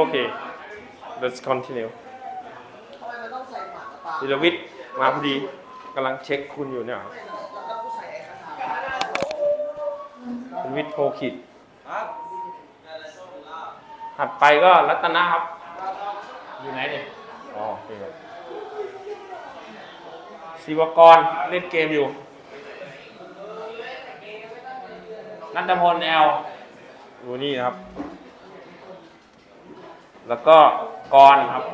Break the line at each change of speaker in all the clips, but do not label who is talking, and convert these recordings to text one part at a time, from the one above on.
Okay, let's continue ศิลวิทย์มาพอดีกำลังเช็คคุณอยู่เนี่ยศิลวิทย์โทรขิดถัดไปก็รัตนะครับอยู่ไหนเนี่ยอ๋อโอเคครับศิวกรเล่นเกมอยู่นัทพลแอลอยู่นี่นะครับ แล้วก็กรครับ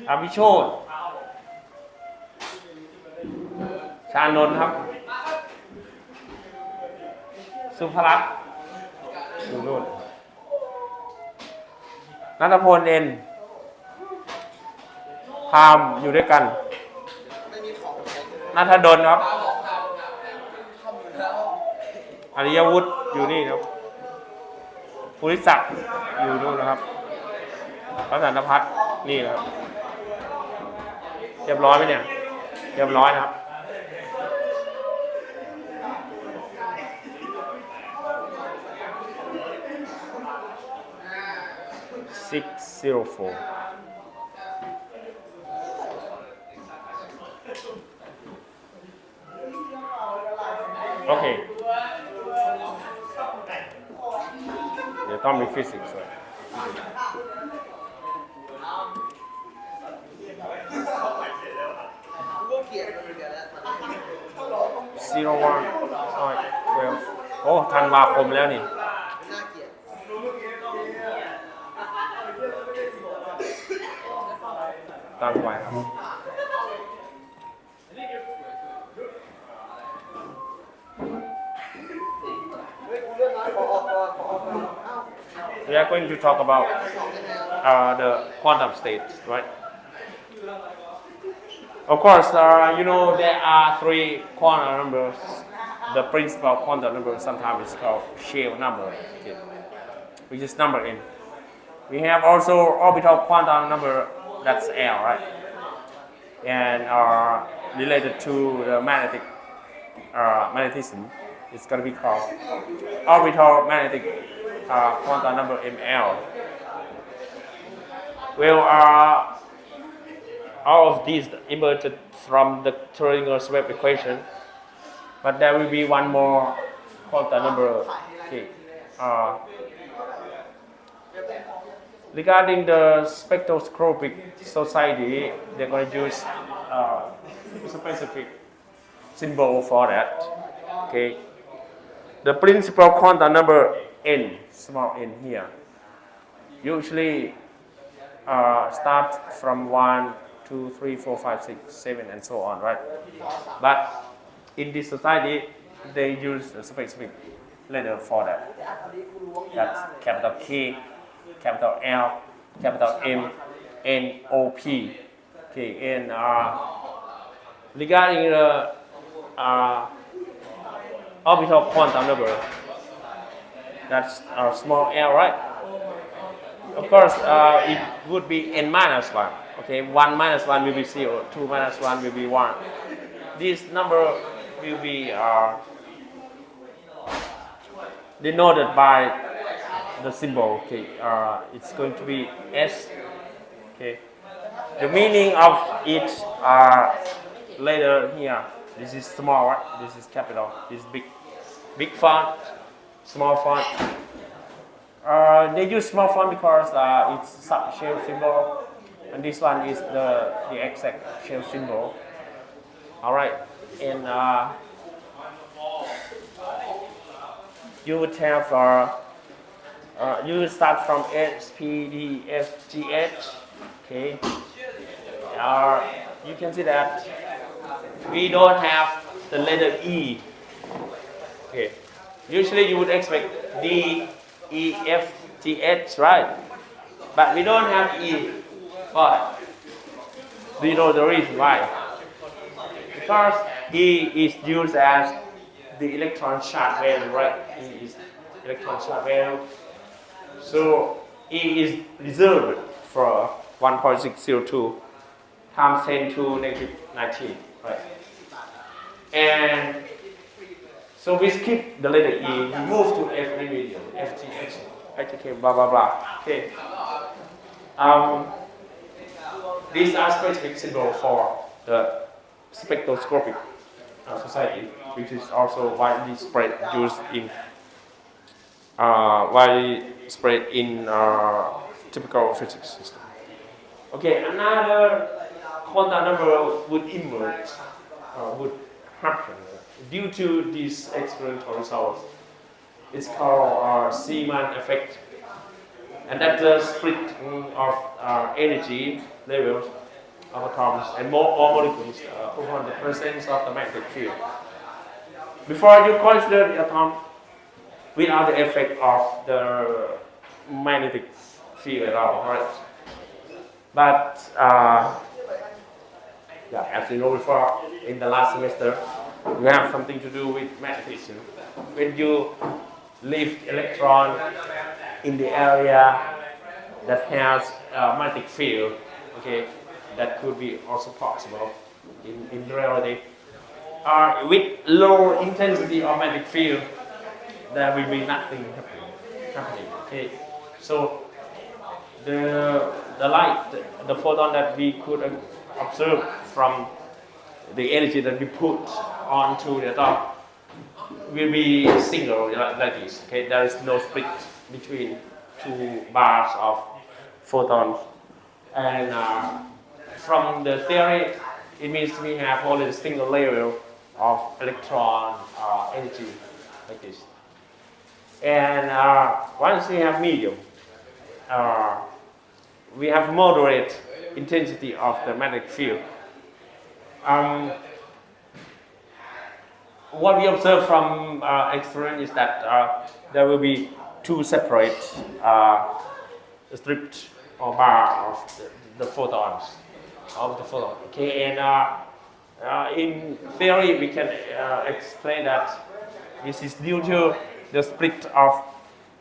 อภิโชติชานนท์ครับสุภรัตน์อยู่นู่นนัทพลเอ็นพามอยู่ด้วยกันนัทดลครับอริยวุฒิอยู่นี่ครับภูริศักดิ์อยู่นู่นนะครับพระสันตพัฒน์นี่นะครับเรียบร้อยไหมเนี่ยเรียบร้อยนะครับ604 โอเคเดี๋ยวต้องมีฟิสิกส์ด้วย01 12โอ้ธันวาคมแล้วนี่ตั้งไว้ครับ We are going to talk about the quantum states, right? Of course, you know there are three quantum numbers. The principal quantum number sometimes is called shell number, okay, which is number n. We have also orbital quantum number, that's L, right? And related to the magnetism, it's going to be called orbital magnetic quantum number ML. Well, all of these emerged from the Schrodinger's wave equation, but there will be one more quantum number. Okay. Regarding the spectroscopic society, they're going to use a specific symbol for that. Okay. The principal quantum number n, small n here, usually start from 1, 2, 3, 4, 5, 6, 7, and so on, right? But in this society, they use a specific letter for that. That's capital K, capital L, capital M, N, O, P. Okay, and regarding the orbital quantum number, that's small l, right? Of course, it would be n minus 1. Okay, 1 minus 1 will be 0, 2 minus 1 will be 1. This number will be denoted by the symbol. Okay, it's going to be S. Okay, the meaning of each letter here. This is small, right? This is capital. This is big. Big font, small font. They use small font because it's shell symbol, and this one is the exact shell symbol. All right, and you would have you would start from S, P, D, F, G, H. Okay. You can see that we don't have the letter E. Okay. Usually you would expect D, E, F, G, H, right? But we don't have E. Why? Do you know the reason why? Because E is used as the electron charge value, right? E is electron charge value. So E is reserved for 1.602 times 10 to negative 19, right? And So we skip the letter E, we move to F remedial, FGH, HK, blah blah blah. Okay. These are specific symbols for the spectroscopic society, which is also widely spread typical physics system. Okay, another quantum number would emerge, would happen due to these experimental results. It's called Zeeman effect, and that's the split of energy levels of atoms and more molecules upon the presence of the magnetic field. Before you consider the atom without the effect of the magnetic field at all, right? But as you know before, in the last semester, we have something to do with magnetism. When you leave electron in the area that has a magnetic field, okay, that could be also possible in reality. With low intensity of magnetic field, there will be nothing happening. Okay, so the light, the photon that we could observe from the energy that we put onto the atom will be single like this. Okay, there is no split between two bars of photons, and from the theory, it means we have only a single level of electron energy like this. And once we have medium, we have moderate intensity of the magnetic field. What we observe from experiment is that there will be two separate strips or bar of the photons. Okay, and in theory we can explain that this is due to the split of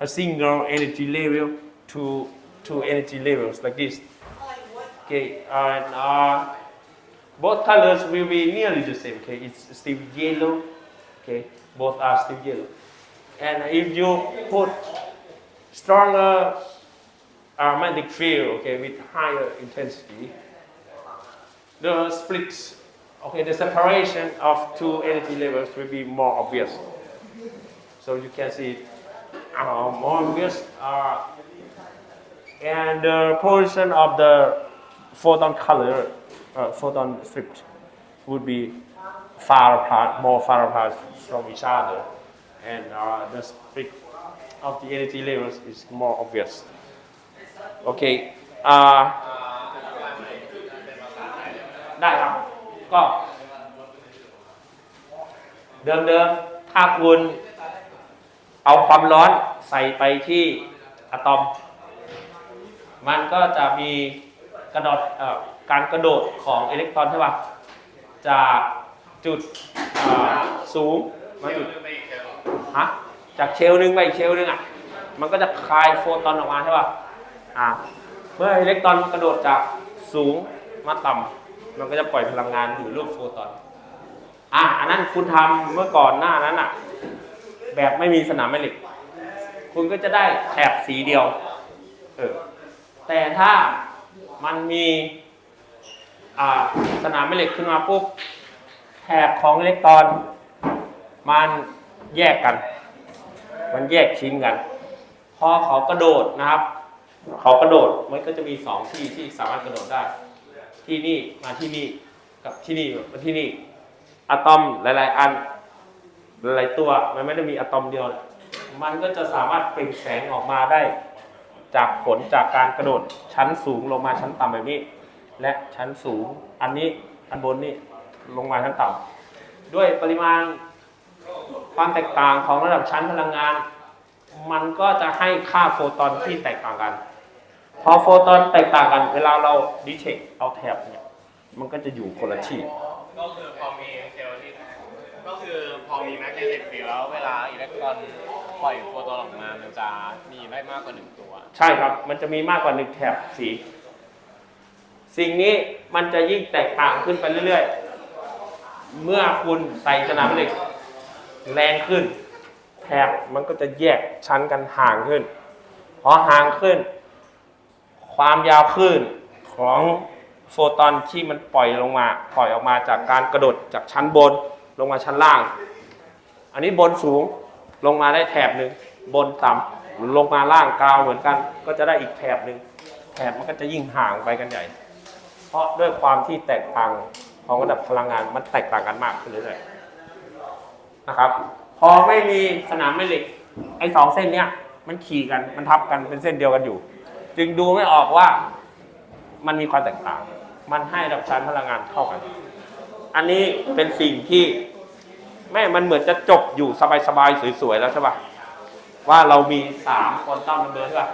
a single energy level to two energy levels like this. Okay, and both colors will be nearly the same. Okay, it's still yellow. Okay, both are still yellow. And if you put stronger magnetic field, okay, with higher intensity, the split, okay, the separation of two energy levels will be more obvious. So you can see more obvious, and the position of the photon color, photon strip, would be more far apart from each other, and the split of the energy levels is more obvious. Okay, ได้ครับก็เดิมๆถ้าคุณเอาความร้อนใส่ไปที่อะตอมมันก็จะมีการกระโดดของอิเล็กตรอนใช่ป่ะจากจุดสูงมาจุดจากเชลล์นึงไปอีกเชลล์นึงมันก็จะคายโฟตอนออกมาใช่ป่ะเมื่ออิเล็กตรอนกระโดดจากสูงมาต่ำมันก็จะปล่อยพลังงานอยู่รูปโฟตอนอันนั้นคุณทำเมื่อก่อนหน้านั้นแบบไม่มีสนามแม่เหล็กคุณก็จะได้แถบสีเดียวแต่ถ้ามันมีสนามแม่เหล็กขึ้นมาปุ๊บแถบของอิเล็กตรอนมันแยกกันมันแยกชิ้นกันพอเขากระโดดนะครับเขากระโดดมันก็จะมี2ที่ที่สามารถกระโดดได้ที่นี่มาที่นี่กับที่นี่มาที่นี่อะตอมหลายๆอันหลายตัวมันไม่ได้มีอะตอมเดียวมันก็จะสามารถเปล่งแสงออกมาได้จากผลจากการกระโดดชั้นสูงลงมาชั้นต่ำแบบนี้และชั้นสูงอันนี้อันบนนี่ลงมาชั้นต่ำด้วยปริมาณความแตกต่างของระดับชั้นพลังงานมันก็จะให้ค่าโฟตอนที่แตกต่างกันพอโฟตอนแตกต่างกันเวลาเราดิเทคเอาแถบเนี่ยมันก็จะอยู่คนละที่
ก็คือพอมีเซลล์ที่ก็คือพอมีแมกเนติกฟิลด์แล้วเวลาอิเล็กตรอนปล่อยโฟตอนออกมามันจะมีได้มากกว่า1ตัว
ใช่ครับมันจะมีมากกว่า1แถบสีสิ่งนี้มันจะยิ่งแตกต่างขึ้นไปเรื่อยๆเมื่อคุณใส่สนามเหล็ก แรงขึ้นแถบมันก็จะแยกชั้นกันห่างขึ้นพอห่างขึ้นความยาวคลื่นของโฟตอนที่มันปล่อยออกมาจากการกระโดดจากชั้นบนลงมาชั้นล่างอันนี้บนสูงลงมาได้แถบหนึ่งบนต่ำลงมาล่างกราวเหมือนกันก็จะได้อีกแถบหนึ่งแถบมันก็จะยิ่งห่างไปกันใหญ่เพราะด้วยความที่แตกต่างของระดับพลังงานมันแตกต่างกันมากขึ้นเรื่อยๆนะครับพอไม่มีสนามแม่เหล็กไอ้สองเส้นเนี้ยมันขี่กันมันทับกันเป็นเส้นเดียวกันอยู่จึงดูไม่ออกว่ามันมีความแตกต่างมันให้ระดับชั้นพลังงานเท่ากันอันนี้เป็นสิ่งที่มันเหมือนจะจบอยู่สบายๆสวยๆแล้วใช่ป่ะว่าเรามี3ควอนตัมนัมเบอร์ใช่ป่ะ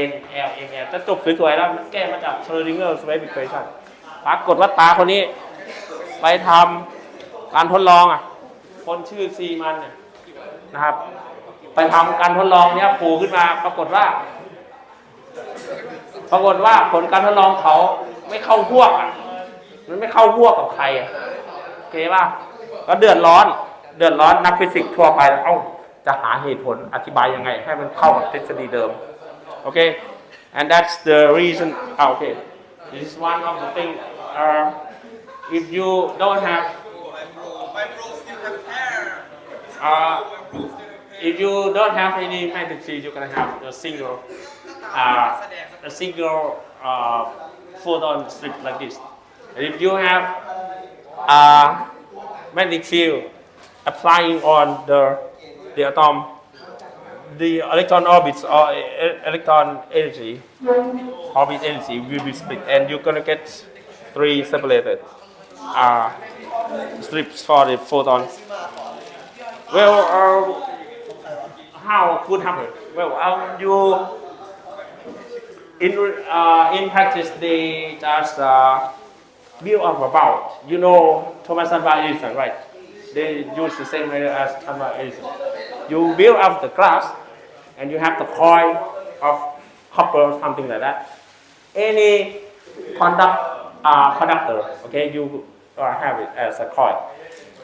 N L M L จะจบสวยๆแล้วแก้มาจาก Schrödinger wave equation ปรากฏว่าตาคนนี้ไปทำการทดลองคนชื่อซีมันเนี่ยนะครับไปทำการทดลองเนี้ยผูขึ้นมาปรากฏว่าผลการทดลองเขาไม่เข้าพวกมันไม่เข้าพวกกับใครโอเคป่ะก็เดือดร้อนนักฟิสิกส์ทั่วไปจะหาเหตุผลอธิบายยังไงให้มันเข้ากับทฤษฎีเดิมโอเค and that's the reason okay this is one of the thing if you don't have if you don't have any magnetic field you're gonna have a single photon strip like this and if you have magnetic field applying on the atom the electron orbits or electron energy orbit energy will be split and you're gonna get 3 separated strips for the photons well how could happen well you in practice they just build up about Thomas Alva Edison right they use the same method as Alva Edison you build up the glass and you have the coil of copper something like that any conductor okay you have it as a coil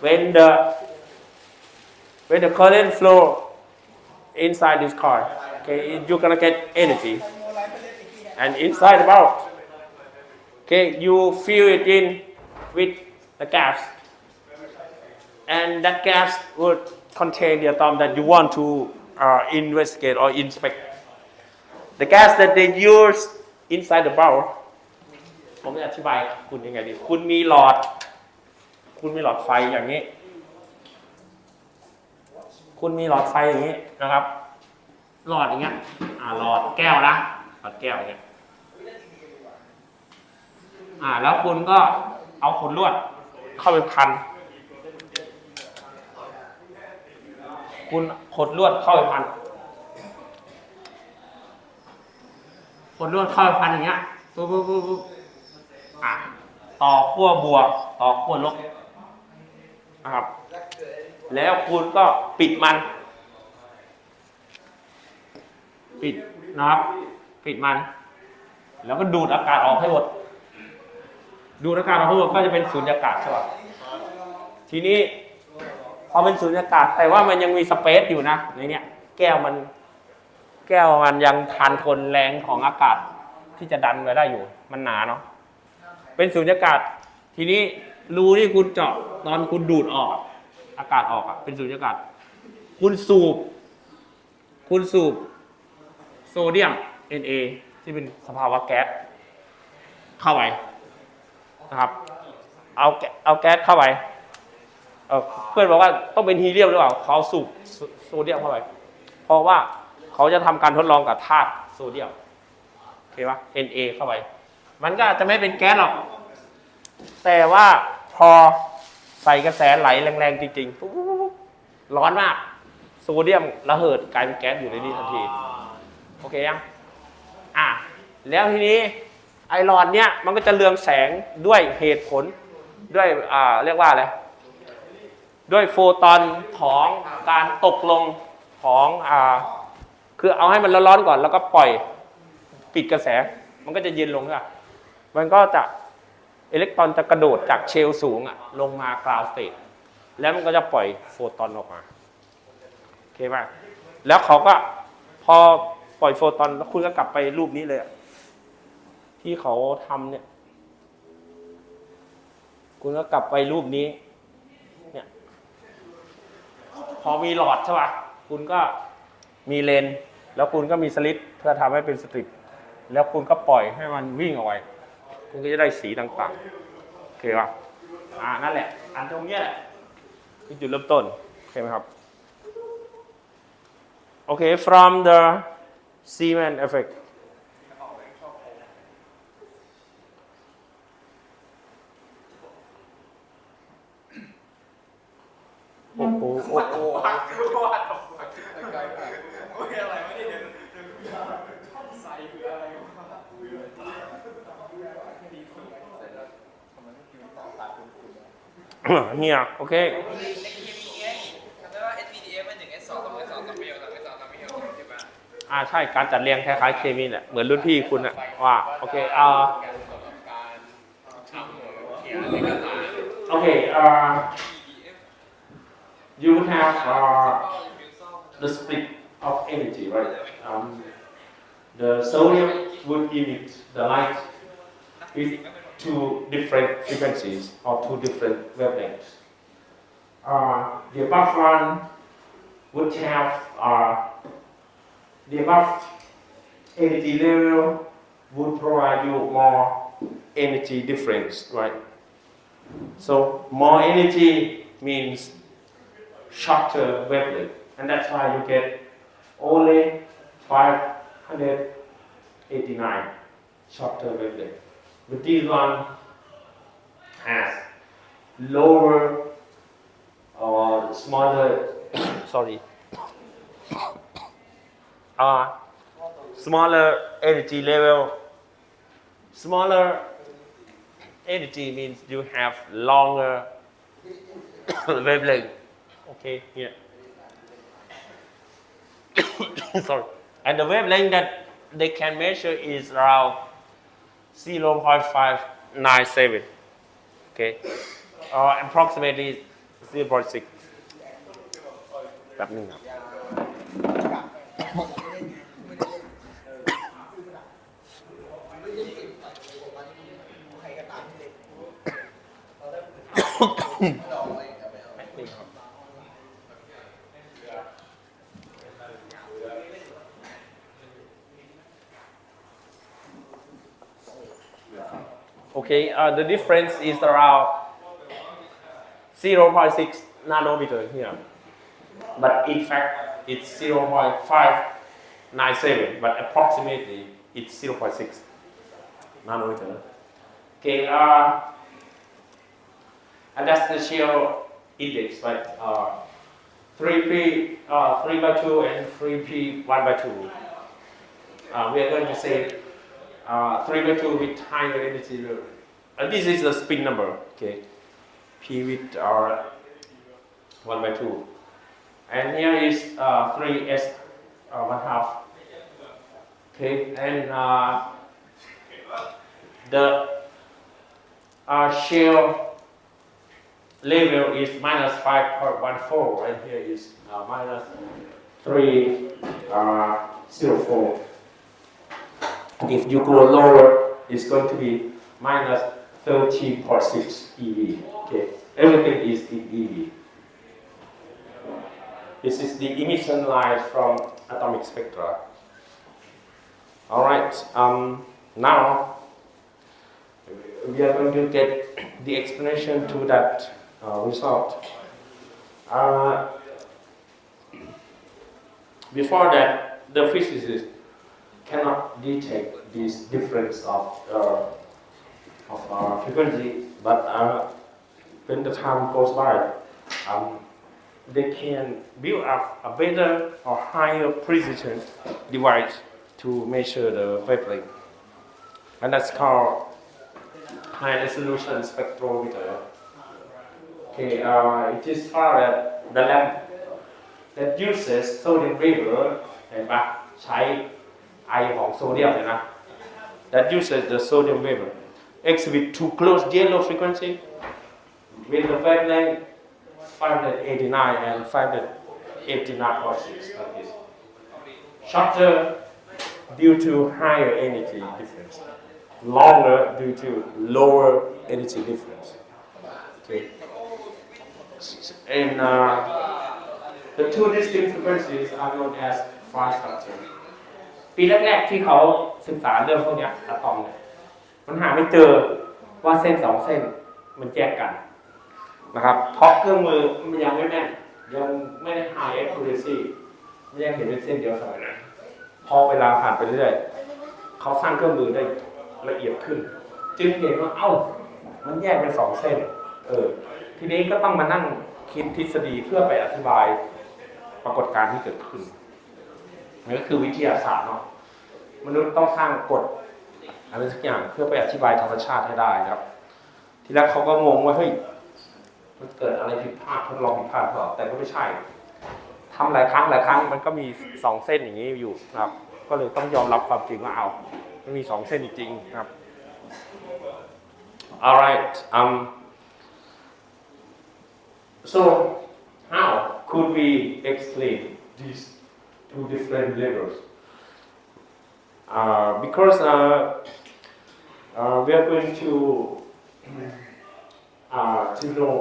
when the current flow inside this coil okay you're gonna get energy and inside the bulb okay you fill it in with the gas and that gas would contain the atom that you want to investigate or inspect the gas that they use inside the bulb ผมจะอธิบายคุณยังไงดีคุณมีหลอดไฟอย่างนี้นะครับหลอดอย่างเงี้ยหลอดแก้วนะหลอดแก้วอย่างเงี้ยแล้วคุณก็เอาขนลวดเข้าไปพันขนลวดเข้าไปพันอย่างเงี้ยปุ๊บต่อขั้วบวกต่อขั้วลบนะครับแล้วคุณก็ปิดมันแล้วก็ดูดอากาศออกให้หมดก็จะเป็นสูญญากาศใช่ป่ะทีนี้พอเป็นสูญญากาศแต่ว่ามันยังมีสเปซอยู่นะในเนี้ยแก้วมันยังทนแรงของอากาศที่จะดันไว้ได้อยู่มันหนาเนาะเป็นสูญญากาศทีนี้รูที่คุณเจาะตอนคุณดูดออกอากาศออกเป็นสูญญากาศคุณสูบโซเดียม Na ที่เป็นสภาวะแก๊สเข้าไปนะครับเอาแก๊สเข้าไปเพื่อนบอกว่าต้องเป็นฮีเลียมหรือเปล่าเขาสูบโซเดียมเข้าไปเพราะว่าเขาจะทำการทดลองกับธาตุโซเดียมโอเคปะ Na เข้าไปมันก็อาจจะไม่เป็นแก๊สหรอกแต่ว่าพอใส่กระแสไหลแรงๆจริงๆร้อนมากโซเดียมระเหิดกลายเป็นแก๊สอยู่ในนี้ทันทีโอเคยังแล้วทีนี้ไอหลอดเนี้ยมันก็จะเรืองแสงด้วยเหตุผลด้วยเรียกว่าอะไรด้วยโฟตอนของการตกลงของคือเอาให้มันร้อนๆก่อนแล้วก็ปล่อยปิดกระแสมันก็จะเย็นลงค่ะมันก็จะอิเล็กตรอนจะกระโดดจากเชลสูงลงมากราวสเตทแล้วมันก็จะปล่อยโฟตอนออกมา เคป่ะแล้วเขาก็พอปล่อยโฟตอนแล้วคุณก็กลับไปรูปนี้เลยที่เขาทำเนี่ยคุณก็กลับไปรูปนี้เนี่ยพอมีหลอดใช่ป่ะคุณก็มีเลนแล้วคุณก็มีสลิตเพื่อทำให้เป็นสตริปแล้วคุณก็ปล่อยให้มันวิ่งออกไปคุณก็จะได้สีต่างๆโอเคป่ะนั่นแหละอันตรงเนี้ยแหละคือจุดเริ่มต้นโอเคไหมครับโอเค from the Seaman effect โอ้โหโอ้โหเนี่ยโอเคใช่การจัดเรียงคล้ายๆเคมีแหละเหมือนรุ่นพี่คุณอะว่าโอเคโอเคyou have the split of energy right the sodium would emit the light with two different frequencies or two different wavelengths the above one would have the above energy level would provide you more energy difference, right? So more energy means shorter wavelength, and that's why you get only 589 shorter wavelength. But this one has lower or smaller, sorry. Smaller energy level. Smaller energy means you have longer wavelength. Okay, here. Sorry. And the wavelength that they can measure is around 0.597. Okay, approximately 0.6. แป๊บนึงครับ Okay, the difference is around 0.6 nanometer here, but in fact it's 0.597, but approximately it's 0.6 nanometer. Okay, and that's the shear index, right? 3p 3 by 2 and 3p 1 by 2. We are going to say 3 by 2 with higher energy level. This is the spin number, okay? P with 1 by 2. And here is 3s 1 half. Okay, and the shear level is minus 5.14, and here is minus 304. If you go lower, it's going to be minus 13.6 eV. Okay, everything is in eV. This is the emission line from atomic spectra. All right. Now we are going to get the explanation to that result. Before that, the physicists cannot detect this difference of frequency, but when the time goes by, they can build up a better or higher precision device to measure the wavelength, and that's called high resolution spectrometer. Okay, it is found that the lamp that uses sodium vapor เห็นปะใช้ไอของโซเดียมเลยนะ that uses the sodium vapor exhibit two close yellow frequency with the wavelength 589 and antenna process like this. Shorter due to higher energy difference. Longer due to lower energy difference. Okay. And the two distinct frequencies are known as phase structure. ปีแรกๆที่เขาศึกษาเรื่องพวกนี้อะตอมเนี่ยมันหาไม่เจอว่าเส้นสองเส้นมันแยกกันนะครับเพราะเครื่องมือมันยังไม่แม่นยังไม่ได้ high accuracy ไม่ยังเห็นเป็นเส้นเดียวสมัยนั้นพอเวลาผ่านไปเรื่อยๆเขาสร้างเครื่องมือได้ละเอียดขึ้นจึงเห็นว่าเอ้ามันแยกเป็นสองเส้นทีนี้ก็ต้องมานั่งคิดทฤษฎีเพื่อไปอธิบายปรากฏการณ์ที่เกิดขึ้นนี่ก็คือวิทยาศาสตร์เนาะมนุษย์ต้องสร้างกฎอะไรสักอย่างเพื่อไปอธิบายธรรมชาติให้ได้ครับทีแรกเขาก็งงว่าเฮ้ยมันเกิดอะไรผิดพลาดทดลองผิดพลาดหรอแต่ก็ไม่ใช่ทำหลายครั้งมันก็มีสองเส้นอย่างนี้อยู่ครับก็เลยต้องยอมรับความจริงว่าเอามันมีสองเส้นจริงครับ alright so how could we explain these two different levels because we are going to know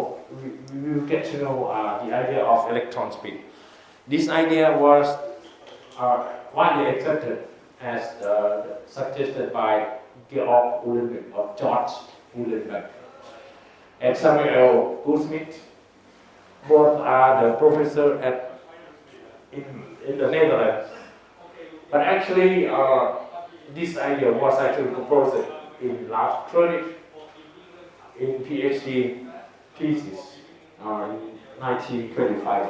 we will get to know the idea of electron spin. This idea was widely accepted as suggested by Georg Uhlenbeck or George Uhlenbeck and Samuel Goudsmit. Both are the professor in the Netherlands. But actually, this idea was actually proposed in last credit in PhD thesis in 1925.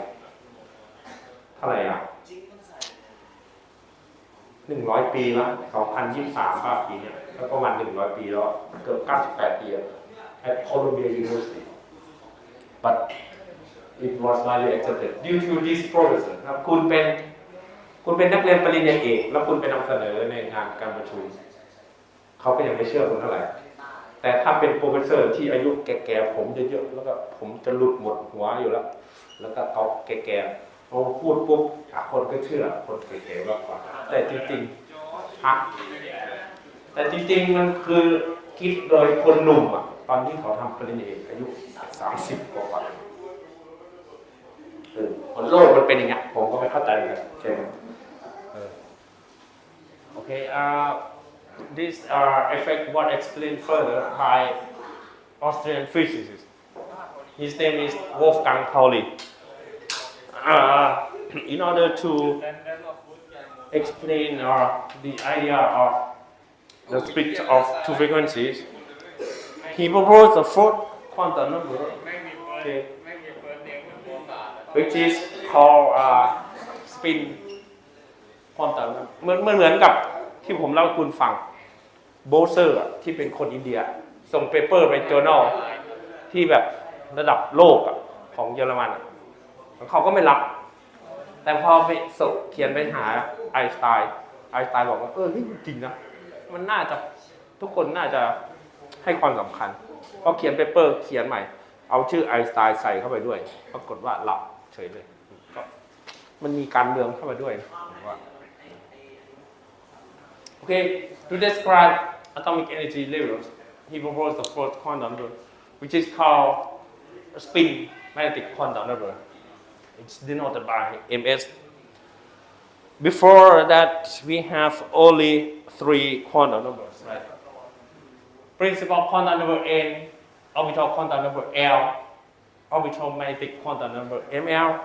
เท่าไหร่อ่ะ100 ปีแล้ว2023ป่ะปีเนี่ยก็ประมาณ100 ปีแล้วเกือบ98 ปี at Columbia University. But it was widely accepted due to this professor ครับคุณเป็นนักเรียนปริญญาเอกแล้วคุณไปนำเสนอในงานการประชุมเขาก็ยังไม่เชื่อคุณเท่าไหร่แต่ถ้าเป็นโปรเฟสเซอร์ที่อายุแก่ๆผมเยอะๆแล้วก็ผมจะหลุดหมดหัวอยู่แล้วก็เขาแก่ๆเขาพูดปุ๊บคนก็เชื่อคนแก่ๆมากกว่าแต่จริงๆมันคือคิดโดยคนหนุ่มตอนที่เขาทำปริญญาเอกอายุ30กว่าโลกมันเป็นอย่างเงี้ยผมก็ไม่เข้าใจเหมือนกันใช่ไหมOkay, this effect was explained further by Austrian physicist. His name is Wolfgang Pauli. In order to explain the idea of the split of two frequencies, he proposed a fourth quantum number, okay, which is called spin quantum. เหมือนกับที่ผมเล่าให้คุณฟังโบเซอร์ที่เป็นคนอินเดียส่งเปเปอร์ไป journal ที่แบบระดับโลกของเยอรมันเขาก็ไม่รับแต่พอไปส่งเขียนไปหาไอน์สไตน์บอกว่านี่จริงนะมันน่าจะทุกคนน่าจะให้ความสำคัญพอเขียนเปเปอร์เขียนใหม่เอาชื่อไอน์สไตน์ใส่เข้าไปด้วยปรากฏว่าหลับเฉยเลยก็มันมีการเมืองเข้ามาด้วยว่าOkay, to describe atomic energy levels, he proposed the fourth quantum number, which is called spin magnetic quantum number. It's denoted by MS. Before that, we have only three quantum numbers, right? Principal quantum number N, orbital quantum number L, orbital magnetic quantum number ML.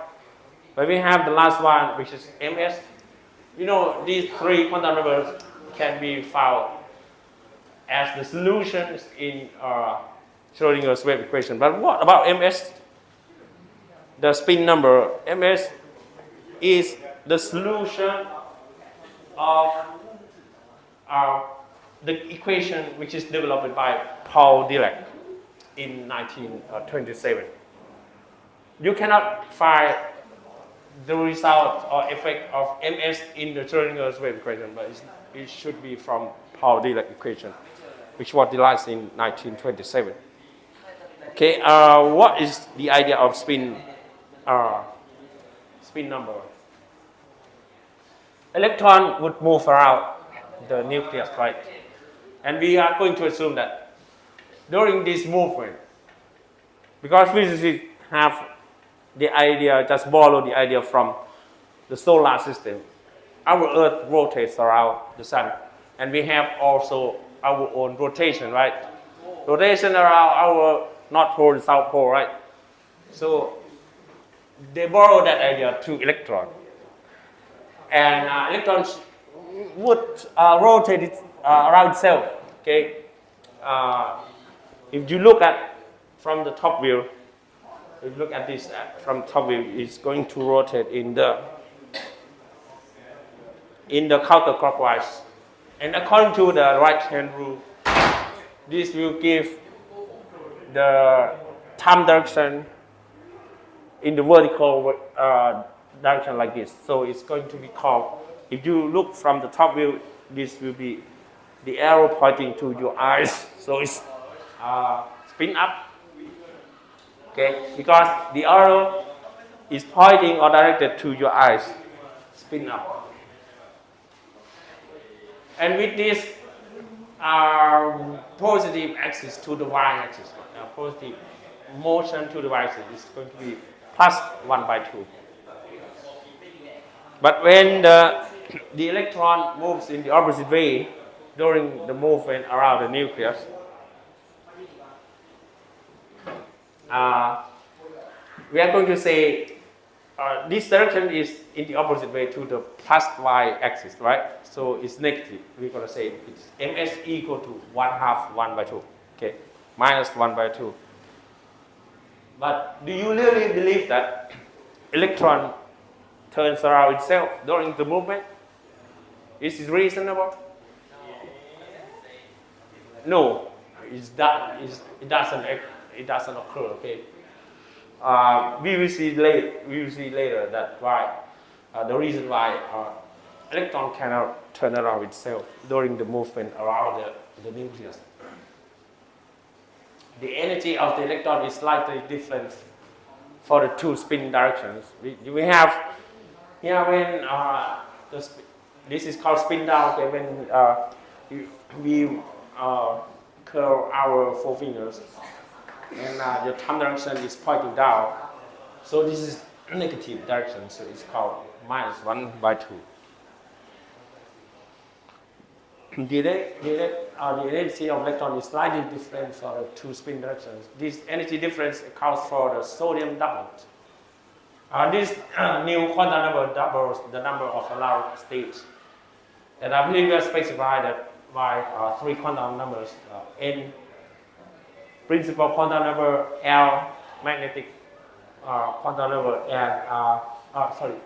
But we have the last one, which is MS. You know, these three quantum numbers can be found as the solutions in Schrödinger's wave equation. But what about MS? The spin number MS is the solution of the equation which is developed by Paul Dirac in 1927. You cannot find the result or effect of MS in the Schrödinger's wave equation, but it should be from Paul Dirac equation, which was devised in 1927. Okay, what is the idea of spin spin number. Electron would move around the nucleus, right? And we are going to assume that during this movement, because physicists have the idea, just borrow the idea from the solar system. Our Earth rotates around the sun, and we have also our own rotation, right? Rotation around our North Pole and South Pole, right? So they borrow that idea to electron, and electrons would rotate it, around itself. Okay, if you look at from the top view, if you look at this from top view, it's going to rotate in the counterclockwise, and according to the right-hand rule, this will give the time direction in the vertical direction like this. So it's going to be called, if you look from the top view, this will be the arrow pointing to your eyes. So it's spin up. Okay, because the arrow is pointing or directed to your eyes, spin up. And with this positive axis to the y-axis, positive motion to the y-axis is going to be plus 1 by 2. But when the electron moves in the opposite way during the movement around the nucleus, we are going to say this direction is in the opposite way to the plus y-axis, right? So it's negative. We're going to say it's ms equal to 1/2 1 by 2. Okay, minus 1 by 2. But do you really believe that electron turns around itself during the movement? Is it reasonable? No, it doesn't occur. Okay. We will see later that why the reason why electron cannot turn around itself during the movement around the nucleus. The energy of the electron is slightly different for the two spin directions. We have here when this is called spin down. Okay, when we curl our forefingers, and the thumb direction is pointing down. So this is negative direction, so it's called minus 1 by 2. The energy of electron is slightly different for the two spin directions. This energy difference accounts for the sodium doublet. This new quantum number doubles the number of allowed states. And I believe we have specified that by 3 quantum numbers, n principal quantum number, L magnetic quantum number, and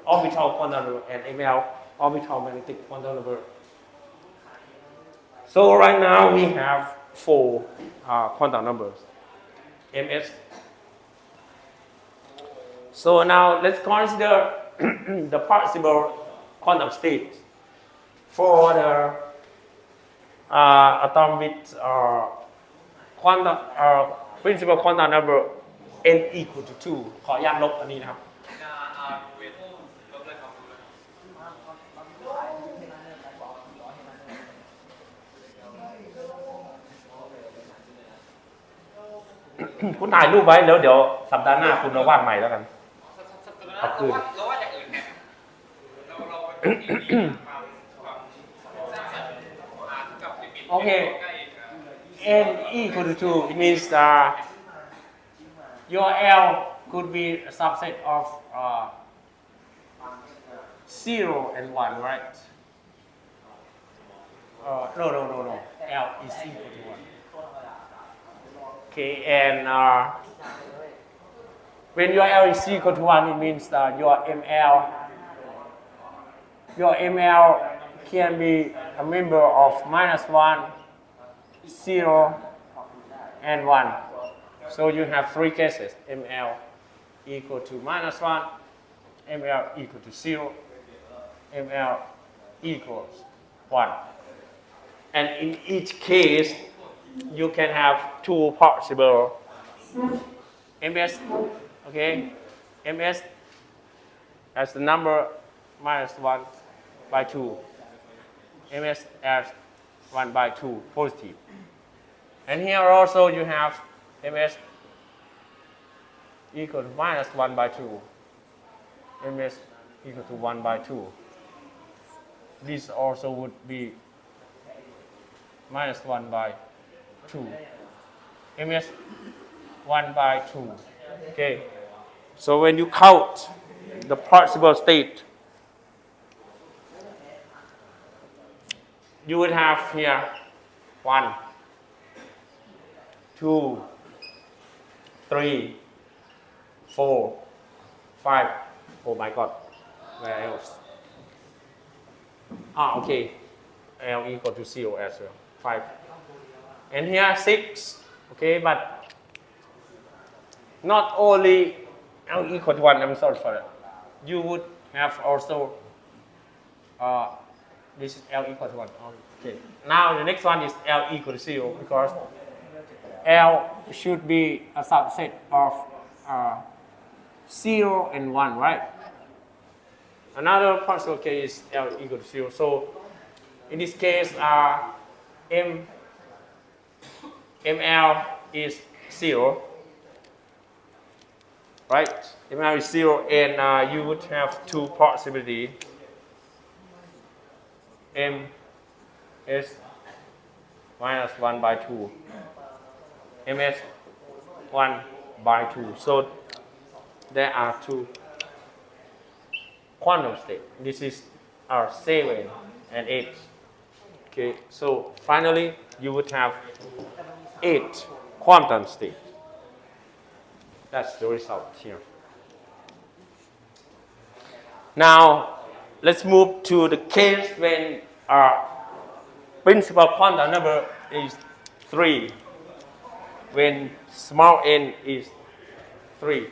orbital quantum number, and ML orbital magnetic quantum number. So right now we have 4 quantum numbers, ms. So now let's consider the possible quantum states for the atom with quantum principal quantum number n equal to 2 ขออนุญาตลบอันนี้นะครับ คุณถ่ายรูปไว้แล้วเดี๋ยวสัปดาห์หน้าคุณมาวาดใหม่แล้วกันเอาคืน
เราว่าอย่างอื่นแทนเรา
โอเค n equal to 2 it means your L could be a subset of 0 and 1, right? No. L is equal to 1. Okay, and when your L is equal to 1, it means that your ML can be a member of -1, 0, and 1. So you have 3 cases: ML equal to -1, ML equal to 0, ML equals 1. And in each case, you can have 2 possible MS, okay? MS as the number minus 1 by 2. ms as 1 by 2 positive. And here also you have ms equal to minus 1 by 2. ms equal to 1 by 2. This also would be minus 1 by 2. ms 1 by 2. Okay. So when you count the possible state, you would have here 1, 2, 3, 4, 5. Oh my God. Where else? Okay. L equal to 0 as well. 5. And here 6. Okay, but not only L equal to 1, I'm sorry for that. You would have also, this is L equal to 1. Okay. Now the next one is L equal to 0 because L should be a subset of 0 and 1, right? Another possible case is L equal to 0. So in this case, ML is 0, right? ML is 0, and you would have two possibilities. M is minus 1 by 2. MS 1 by 2. So there are two quantum states. This is 7 and 8. Okay, so finally you would have 8 quantum states. That's the result here. Now let's move to the case when our principal quantum number is 3, when small n is 3.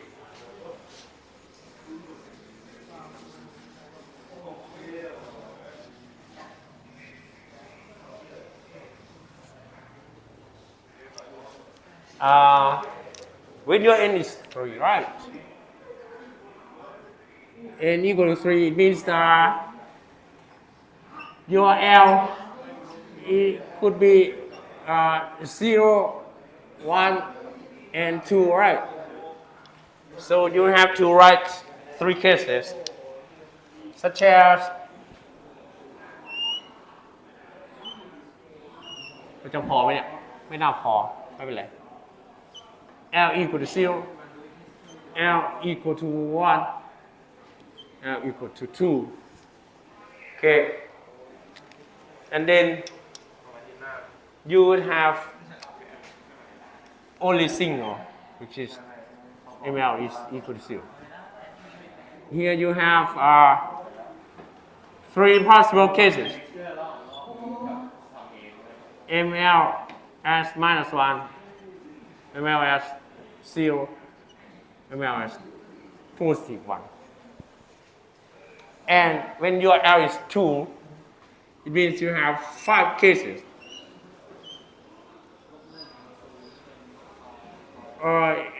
When your n is 3, right? N equal to 3, it means that your L it could be 0, 1, and 2, right? So you have to write 3 cases, such asมันจะพอไหมเนี่ยไม่น่าพอไม่เป็นไร L equal to 0, L equal to 1, L equal to 2. Okay. And then you would have only single, which is ML is equal to 0. Here you have 3 possible cases. ML as minus 1, ML as 0, ML as positive 1. And when your L is 2, it means you have 5 cases.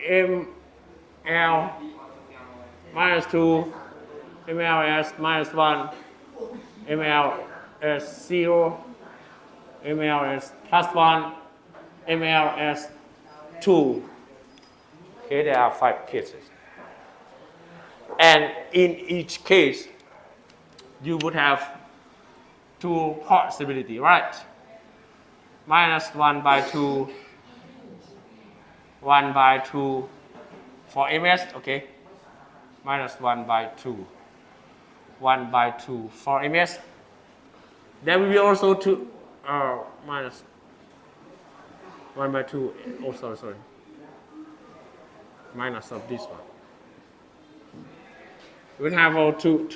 ML minus 2, ML as minus 1, ML as 0, ML as plus 1, ML as 2. Okay, there are 5 cases. And in each case, you would have 2 possibilities, right? Minus 1 by 2, 1 by 2 for MS, okay? Minus 1 by 2, 1 by 2 for MS. There will be also 2, minus 1 by 2, oh sorry, minus of this one. We have all two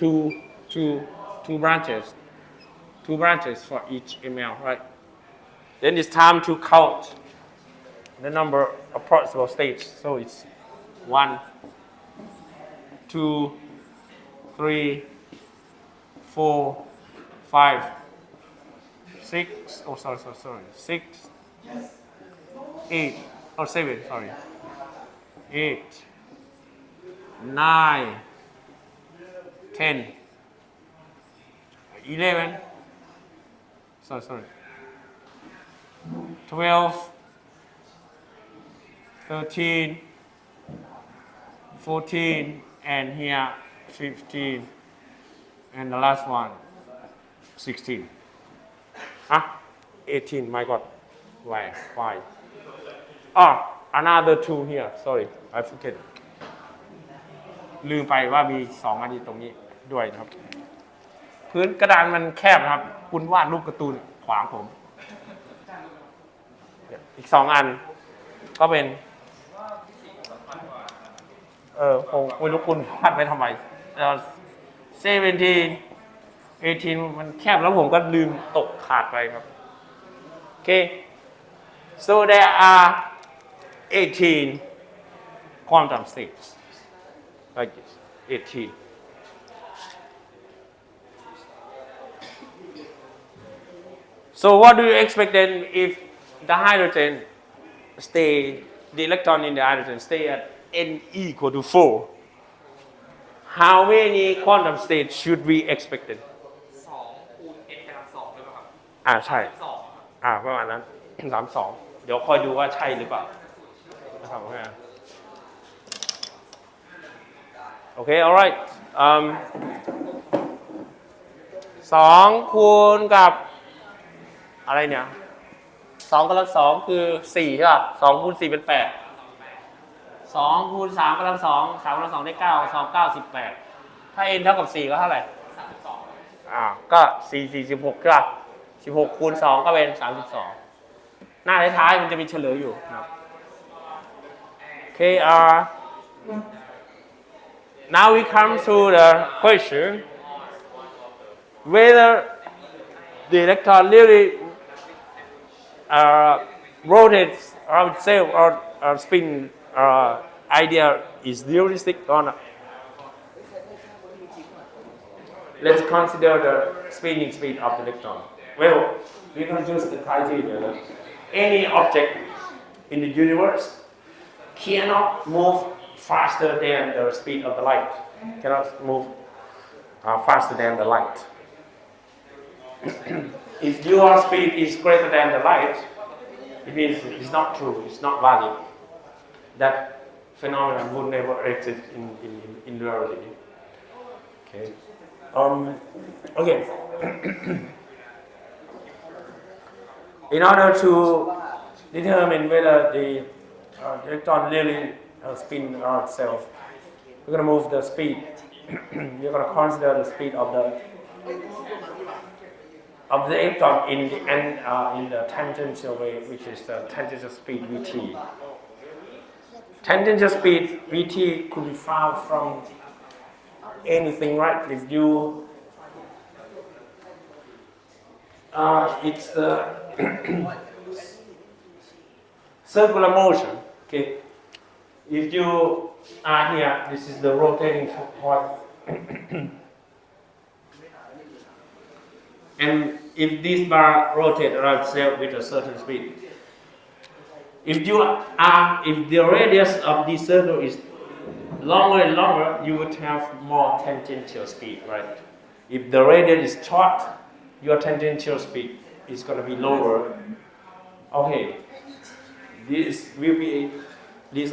branches. 2 branches for each ML, right? Then it's time to count the number of possible states. So it's 1, 2, 3, 4, 5, 6. Oh, sorry. 6, 8, or 7. Sorry. 8, 9, 10, 11, sorry, 12, 13, 14, and here 15, and the last one 16. 18, my God. Why? Another 2 here. Sorry, I forget. ลืมไปว่ามี2อันนี้ตรงนี้ด้วยนะครับ พื้นกระดานมันแคบนะครับ คุณวาดรูปการ์ตูนขวางผม อีก2อันก็เป็นคงไม่รู้คุณวาดไว้ทำไม17 18 มันแคบแล้วผมก็ลืมตกขาดไปครับ โอเค so there are 18 quantum states like this 18. So what do you expect then if the hydrogen the electron in the hydrogen stay at n equal to 4? How many quantum states should we expect then?
2 คูณ n กำลัง 2 หรือเปล่าครับ
ใช่
2
ประมาณนั้น 32 เดี๋ยวคอยดูว่าใช่หรือเปล่านะครับโอเค alright 2 คูณกับอะไรเนี่ย2กำลัง2คือ4ใช่ป่ะ2คูณ4เป็น8 2คูณ3กำลัง2 3กำลัง2ได้9 2 9 18ถ้า n เท่ากับ4ก็เท่าไหร่ก็4 4 16ใช่ป่ะ16คูณ2ก็เป็น32หน้าท้ายๆมันจะมีเฉลยอยู่นะครับ Okay, now we come to the question whether the electron really rotates around itself or spin idea is realistic or not. Let's consider the spinning speed of the electron. Well, we can use the criteria that any object in the universe cannot move faster than the speed of the light. Cannot move faster than the light. If your speed is greater than the light, it means it's not true, it's not valid. That phenomenon would never exist in reality. Okay. Okay. In order to determine whether the electron really spin around itself, we're going to move the speed. You're going to consider the speed of the electron in the tangential way, which is the tangential speed Vt. Tangential speed Vt could be found from anything, right? If you it's the circular motion. Okay. If you are here, this is the rotating point. And if this bar rotates around itself with a certain speed, if the radius of this circle is longer and longer, you would have more tangential speed, right? If the radius is short, your tangential speed is going to be lower. Okay, this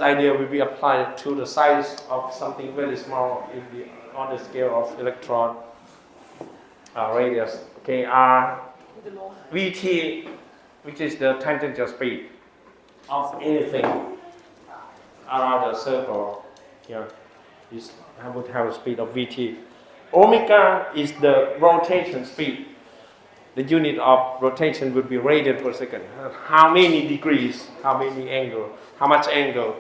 idea will be applied to the size of something very small on the scale of electron radius. Okay, Vt, which is the tangential speed of anything around the circle here, I would have a speed of Vt. Omega is the rotation speed. The unit of rotation would be radian per second. How many degrees, how many angle, how much angle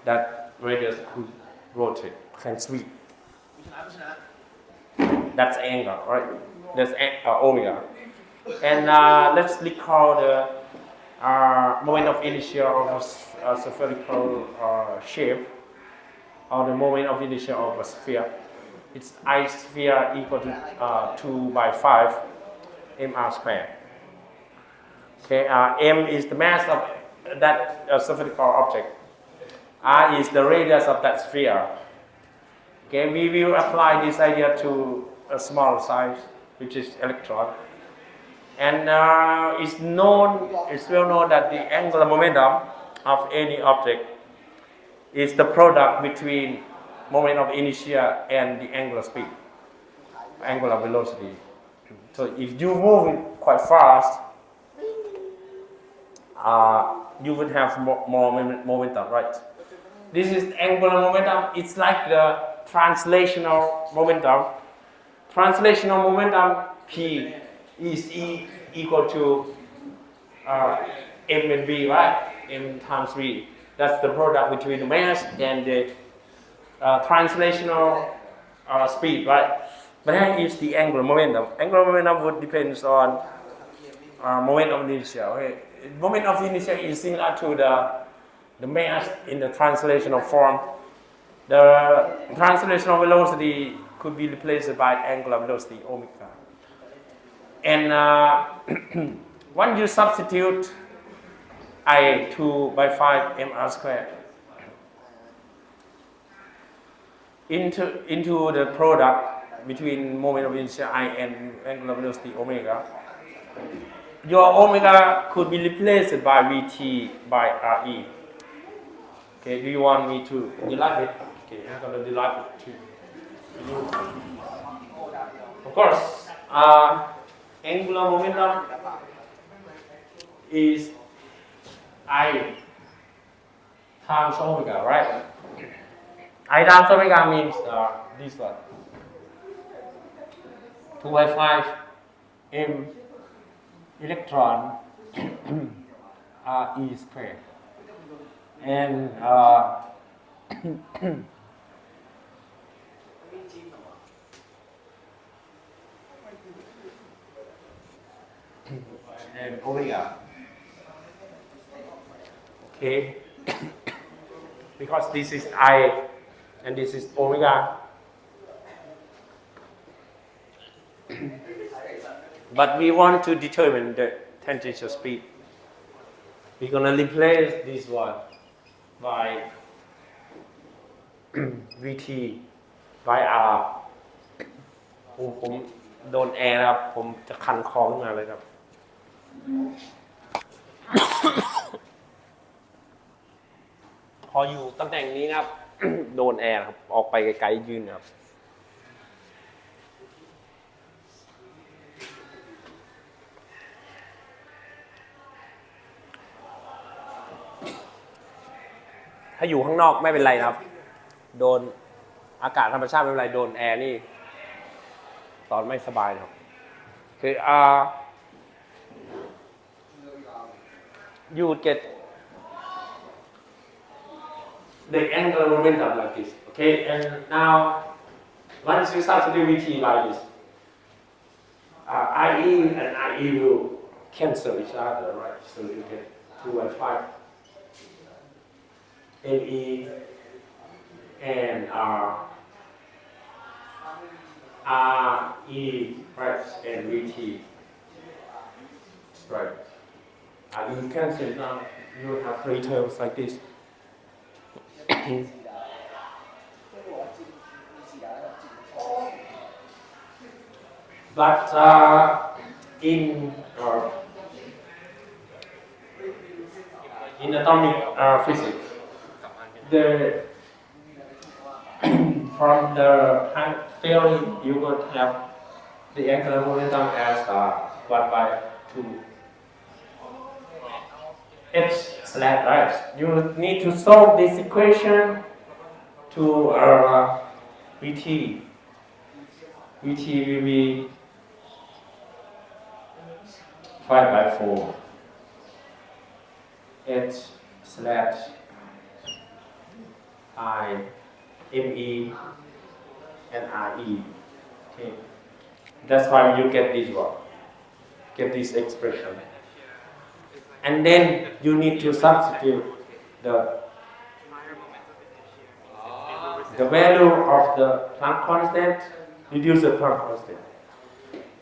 that radius could rotate, can sweep. That's angle, right? That's omega. And let's recall the moment of inertia of a spherical shape, or the moment of inertia of a sphere. It's I sphere equal to 2 by 5 mr squared. Okay, m is the mass of that spherical object. R is the radius of that sphere. Okay, we will apply this idea to a small size, which is electron. And it's well known that the angular momentum of any object is the product between moment of inertia and the angular speed, angular velocity. So if you move it quite fast, you would have more momentum, right? This is angular momentum. It's like the translational momentum. Translational momentum P is equal to m and v, right? M times v. That's the product between the mass and the translational speed, right? But here is the angular momentum. Angular momentum would depend on moment of inertia. Okay? Moment of inertia is similar to the mass in the translational form. The translational velocity could be replaced by angular velocity omega. And when you substitute I 2 by 5 mr squared into the product between moment of inertia I and angular velocity omega, your omega could be replaced by Vt by Re. Okay, do you want me to derive it? Okay, I'm going to derive it too. Of course, angular momentum is I times omega, right? I times omega means this one. 2 by 5 m electron E squared. And and omega. Okay, because this is I and this is omega. But we want to determine the tangential speed. We're gonna replace this one by Vt by R ผมโดนแอร์นะครับผมจะคันคอขึ้นมาเลยครับ พออยู่ตำแหน่งนี้ครับ โดนแอร์ครับออกไปไกลๆยืนครับถ้าอยู่ข้างนอกไม่เป็นไรนะครับโดนอากาศธรรมชาติไม่เป็นไรโดนแอร์นี่ตอนไม่สบายนะครับคือ you would get the angular momentum like this, okay? And now once you start to do Vt like this, IE and IE will cancel each other, right? So you get 2 by 5 ME and RE, right? And VT, right? You cancel it now. You have 3 terms like this. But in atomic physics, from the time theory, you would have the angular momentum as 1 by 2 h slash right. You need to solve this equation to Vt. Vt will be 5 by 4 h slash I ME and RE. Okay. That's why you get this one. Get this expression. And then you need to substitute the value of the Planck constant, reduce the Planck constant,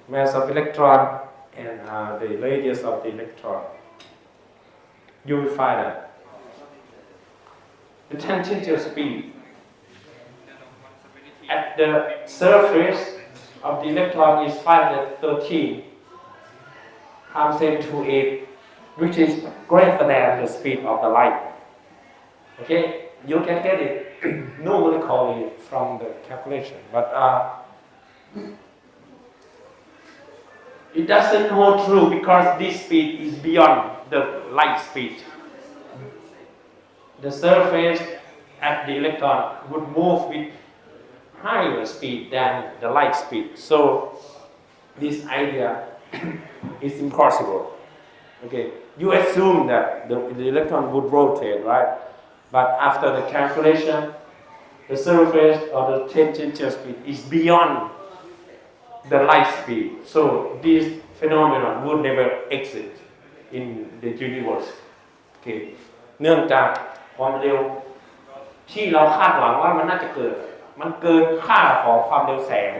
mass of electron, and the radius of the electron. You will find that the tangential speed at the surface of the electron is 513 times 10 to 8, which is greater than the speed of the light. Okay, you can get it numerically from the calculation, but it doesn't hold true because this speed is beyond the light speed. The surface at the electron would move with higher speed than the light speed. So this idea is impossible. Okay, you assume that the electron would rotate, right? But after the calculation, the surface or the tangential speed is beyond the light speed. So this phenomenon would never exist in the universe. Okay. เนื่องจากความเร็วที่เราคาดหวังว่ามันน่าจะเกิดมันเกินค่าของความเร็วแสง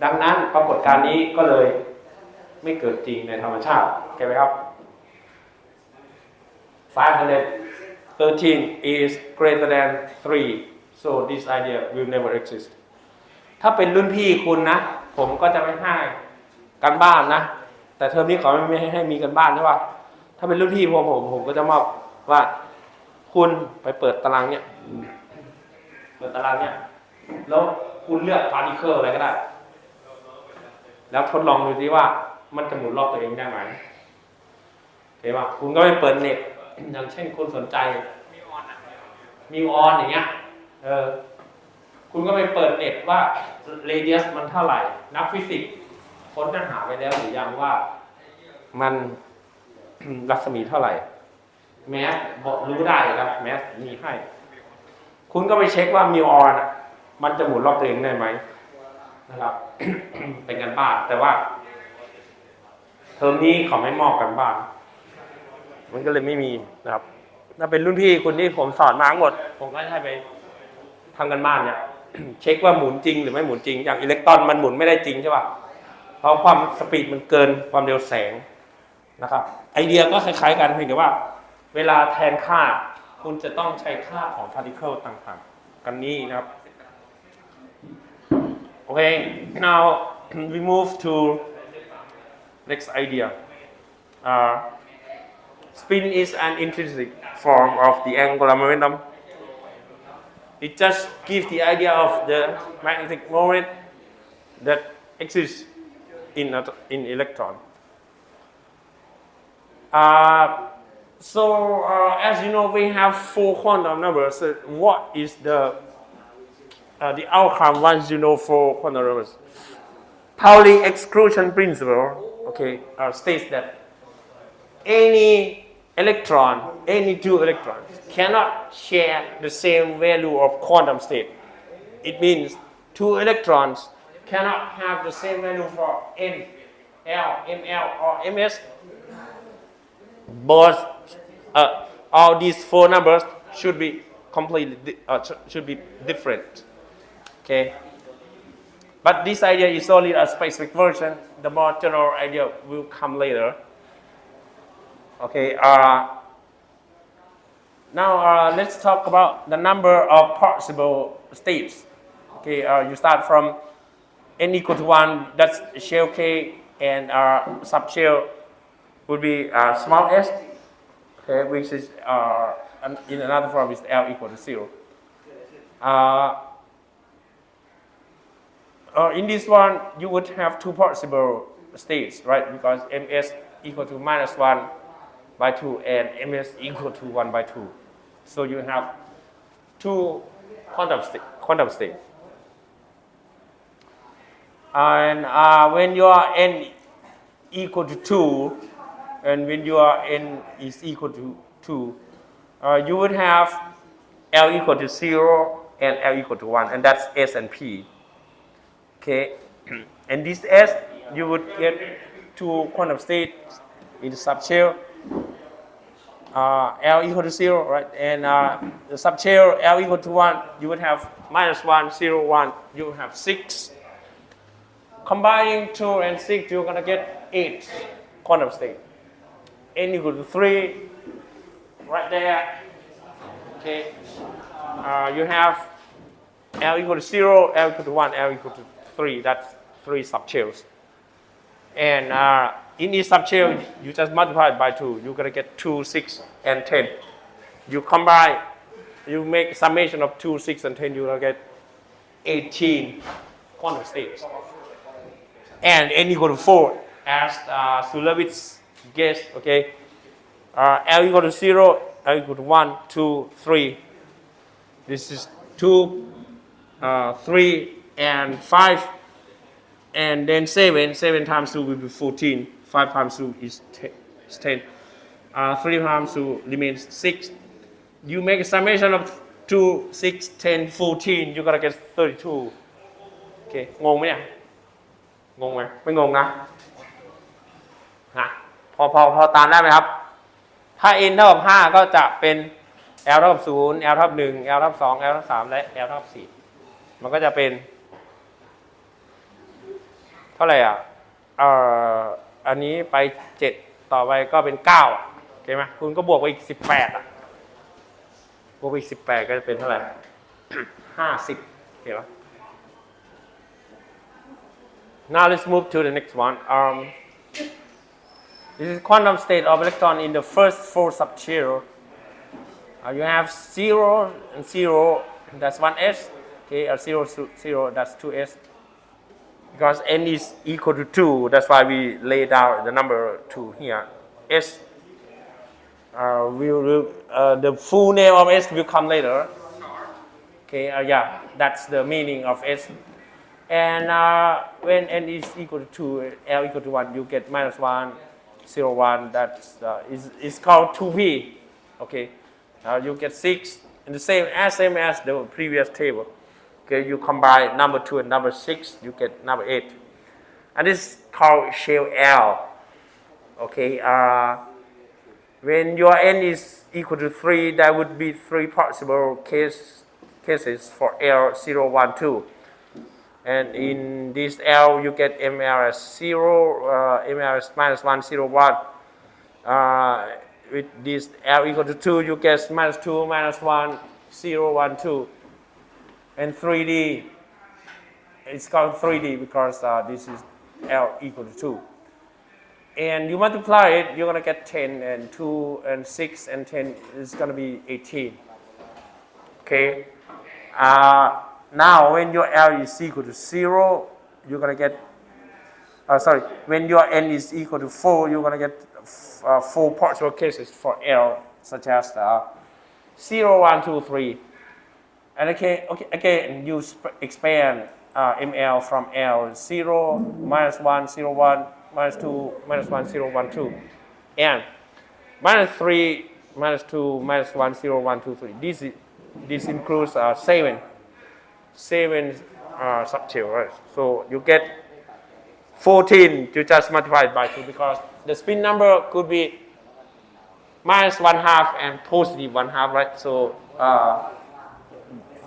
ดังนั้นปรากฏการณ์นี้ก็เลยไม่เกิดจริงในธรรมชาติเข้าไหมครับ 513 is greater than 3 so this idea will never exist ถ้าเป็นรุ่นพี่คุณนะผมก็จะไม่ให้กันบ้านนะแต่เทอมนี้เขาไม่ให้มีกันบ้านใช่ป่ะถ้าเป็นรุ่นพี่ผมก็จะมอบว่าคุณไปเปิดตารางเนี่ยแล้วคุณเลือกพาร์ติเคิลอะไรก็ได้แล้วทดลองดูซิว่ามันจะหมุนรอบตัวเองได้ไหมเห็นป่ะคุณก็ไปเปิดเน็ตอย่างเช่นคุณสนใจมิวออนอย่างเงี้ยคุณก็ไปเปิดเน็ตว่าเรเดียสมันเท่าไหร่นักฟิสิกส์ค้นหาไปแล้วหรือยังว่ามัน รัศมีเท่าไหร่แมสบอกรู้ได้ครับแมสมีให้คุณก็ไปเช็คว่ามิวออนมันจะหมุนรอบตัวเองได้ไหมนะครับ เป็นกันบ้านแต่ว่าเทอมนี้เขาไม่มอบกันบ้านมันก็เลยไม่มีนะครับถ้าเป็นรุ่นพี่คุณที่ผมสอนมาทั้งหมดผมก็ให้ไปทำกันบ้านเนี่ย เช็คว่าหมุนจริงหรือไม่หมุนจริงอย่างอิเล็กตรอนมันหมุนไม่ได้จริงใช่ป่ะเพราะความสปีดมันเกินความเร็วแสงนะครับไอเดียก็คล้ายๆกันเพียงแต่ว่าเวลาแทนค่าคุณจะต้องใช้ค่าของ particle ต่างๆกันนี้นะครับ Okay, now we move to next idea. Spin is an intrinsic form of the angular momentum. It just gives the idea of the magnetic moment that exists in electron. As you know, we have 4 quantum numbers. So what is the outcome once you know 4 quantum numbers? Pauli exclusion principle, okay, states that any two electrons cannot share the same value of quantum state. It means 2 electrons cannot have the same value for N, L, ML, or MS. Both all these 4 numbers should be completely should be different. Okay, but this idea is only a specific version. The more general idea will come later. Okay, now let's talk about the number of possible states. Okay, you start from n equal to 1, that's shell K, and subshell would be small s, okay, which is in another form is L equal to 0. In this one, you would have 2 possible states, right? Because ms equal to -1 by 2 and ms equal to 1 by 2. So you have 2 quantum state. And when you are n equal to 2, and when your n is equal to 2, you would have L equal to 0 and L equal to 1, and that's S and P. Okay, and this S, you would get 2 quantum states in the subshell, L equal to 0, right? And the subshell L equal to 1, you would have -1, 0, 1, you would have 6. Combining 2 and 6, you're gonna get 8 quantum states. N equal to 3, right there. Okay, you have L equal to 0, L equal to 1, L equal to 3. That's 3 subshells. And in each subshell, you just multiply it by 2. You're going to get 2, 6, and 10. You combine, you make summation of 2, 6, and 10, you're going to get 18 quantum states. And n equal to 4, as Sulevitz guessed, okay? L equal to 0, L equal to 1, 2, 3. This is 2, 3, and 5. And then 7. 7 times 2 will be 14. 5 times 2 is 10. 3 times 2 remains 6. You make a summation of 2, 6, 10, 14. You're going to get 32. Okay, งงไหมเนี่ย งงไหม ไม่งงนะ พอตามได้ไหมครับ ถ้า n เท่ากับ 5 ก็จะเป็น l เท่ากับ 0 l เท่ากับ 1 l เท่ากับ 2 l เท่ากับ 3 และ l เท่ากับ 4 มันก็จะเป็นเท่าไหร่อ่ะอันนี้ไป 7 ต่อไปก็เป็น 9 อ่ะโอเคไหมคุณก็บวกไปอีก 18 อ่ะ บวกไปอีก 18 ก็จะเป็นเท่าไหร่ 50 โอเคปะ Now let's move to the next one. This is quantum state of electron in the first 4 subshell. You have 0 and 0, that's 1s. Okay, 0, 0, that's 2s. Because n is equal to 2, that's why we lay down the number 2 here. S, the full name of S will come later. Okay, yeah, that's the meaning of S. And when n is equal to 2, L equal to 1, you get minus 1, 0, 1, that's is called 2p. Okay, you get 6, and the same as the previous table. Okay, you combine number 2 and number 6, you get number 8. And this is called shell L. Okay, when your n is equal to 3, there would be 3 possible cases for L 0, 1, 2. And in this L, you get ML as 0, ML as minus 1, 0, 1. With this L equal to 2, you get minus 2, minus 1, 0, 1, 2. And 3D, it's called 3D because this is L equal to 2. And you multiply it, you're going to get 10, and 2, and 6, and 10 is going to be 18. Okay. Now, when your L is equal to 0, you're going to get, when your N is equal to 4, you're going to get 4 possible cases for L, such as 0, 1, 2, 3. And again, you expand ML from L 0, minus 1, 0, 1, minus 2, minus 1, 0, 1, 2. And minus 3, minus 2, minus 1, 0, 1, 2, 3. This includes 7 subshell, right? So you get 14, you just multiply it by 2 because the spin number could be minus 1/2 and positive 1/2, right? So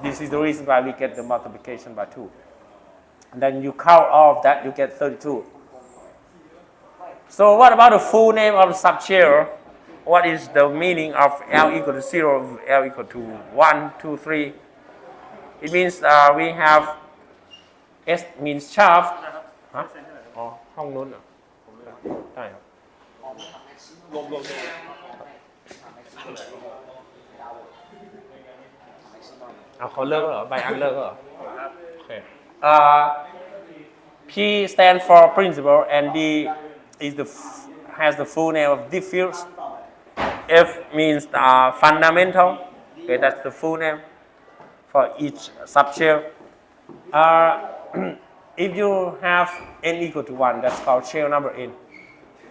this is the reason why we get the multiplication by 2. And then you count all of that, you get 32. So what about the full name of the subshell? What is the meaning of L equal to 0, L equal to 1, 2, 3? It means we have S means shaft. อ๋อห้องนู้นเหรอได้ครับรวมเขาเลิกแล้วเหรอใบอันเลิกแล้วเหรอโอเค P stands for principal and D has the full name of diffuse. F means fundamental. Okay, that's the full name for each subshell. If you have n equal to 1, that's called shell number n.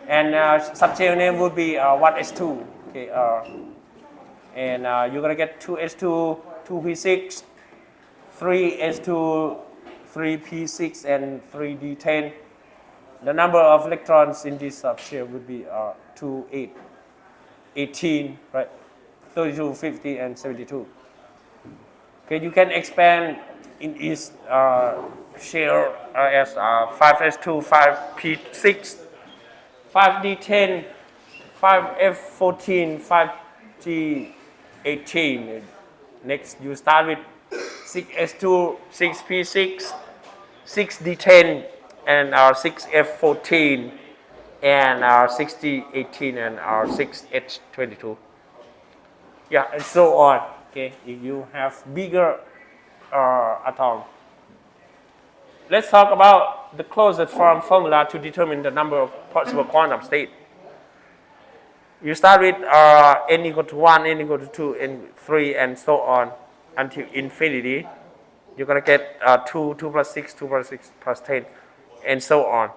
And subshell name would be 1s2. Okay, and you're going to get 2s2, 2p6, 3s2, 3p6, and 3d10. The number of electrons in this subshell would be 2, 8, 18, right? 32, 50, and 72. Okay, you can expand in each shell as 5s2, 5p6, 5d10, 5f14, 5g18. Next, you start with 6s2, 6p6, 6d10, and our 6f14, and our 6d18, and our 6h22. Yeah, and so on. Okay, if you have bigger atom. Let's talk about the closest form formula to determine the number of possible quantum states. You start with n equal to 1, n equal to 2, n 3, and so on until infinity. You're going to get 2, 2 plus 6, 2 plus 6 plus 10, and so on.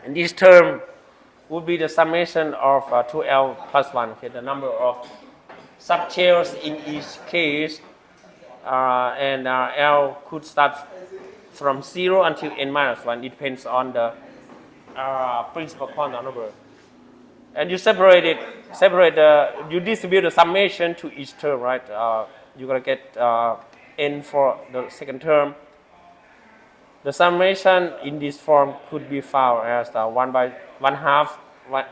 And this term would be the summation of 2L plus 1, okay, the number of subshells in each case. And L could start from 0 until n minus 1. It depends on the principal quantum number. And you you distribute the summation to each term, right? You're going to get n for the second term. The summation in this form could be found as 1 by 1 half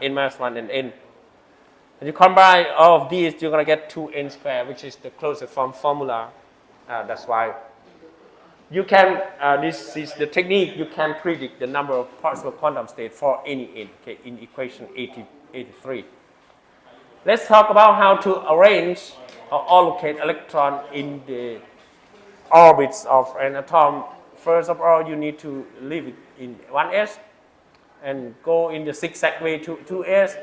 n minus 1 and n. And you combine all of these, you're going to get 2n squared, which is the closest form formula. That's why you can, this is the technique, you can predict the number of possible quantum states for any n, okay, in equation 83. Let's talk about how to arrange or allocate electron in the orbits of an atom. First of all, you need to leave it in 1s and go in the zigzag way to 2s.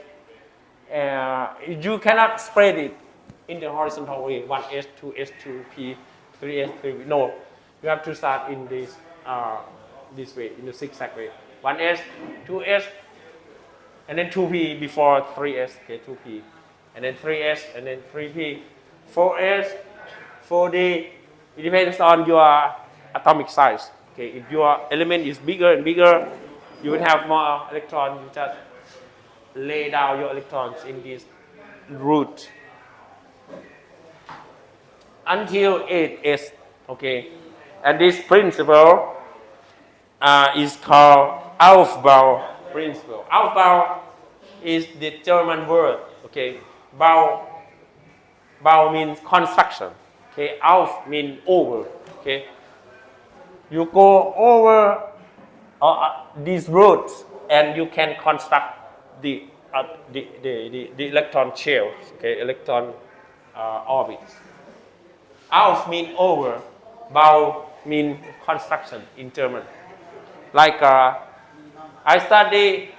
You cannot spread it in the horizontal way, 1s, 2s, 2p, 3s, 3p. No, you have to start in this way, in the zigzag way. 1s, 2s, and then 2p before 3s, okay, 2p, and then 3s, and then 3p, 4s, 4d. It depends on your atomic size. Okay, if your element is bigger and bigger, you will have more electrons. You just lay down your electrons in this route until 8s. Okay, and this principle is called Aufbau principle. Aufbau is the German word. Okay, Bau means construction. Okay, Auf means over. Okay, you go over these routes and you can construct the electron shells. Okay, electron orbits. Auf means over, Bau means construction in German. Like I study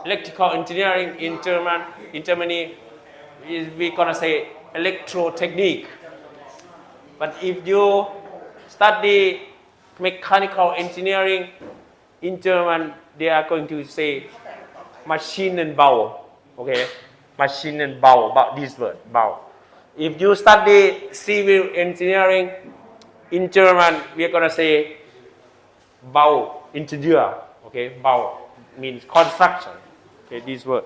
electrical engineering in Germany, we're gonna say electrotechnique. But if you study mechanical engineering in German, they are going to say Maschinenbau. Okay, Maschinenbau, about this word, Bau. If you study civil engineering in German, we are going to say Bauingenieur. Okay, Bau means construction. Okay, this word.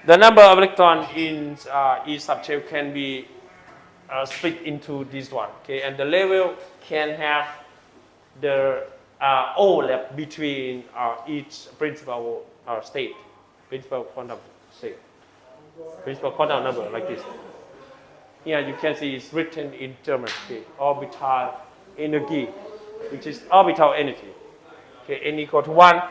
The number of electrons in each subshell can be split into this one. Okay, and the level can have the overlap between each principal state, principal quantum state, principal quantum number, like this. Here you can see it's written in German. Okay, orbital energy, which is orbital energy. Okay, n equal to 1,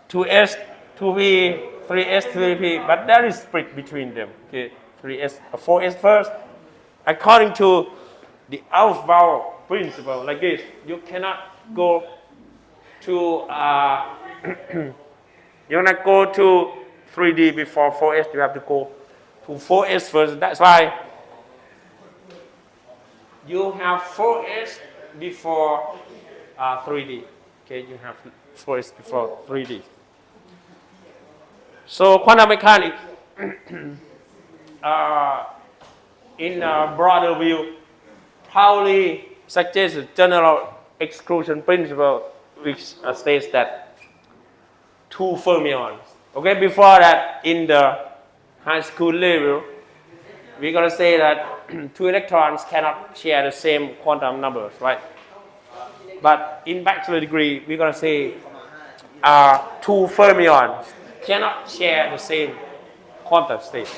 2s, 2p, 3s, 3p, but there is split between them. Okay, 3s, 4s first. According to the Aufbau principle, like this, you cannot go to you cannot go to 3D before 4s. You have to go to 4s first. That's why you have 4s before 3D. Okay, you have 4s before 3D. So quantum mechanics, in a broader view, probably suggests a general exclusion principle, which states that two fermions. Okay, before that, in the high school level, we're going to say that two electrons cannot share the same quantum numbers, right? But in bachelor degree, we're going to say two fermions cannot share the same quantum state.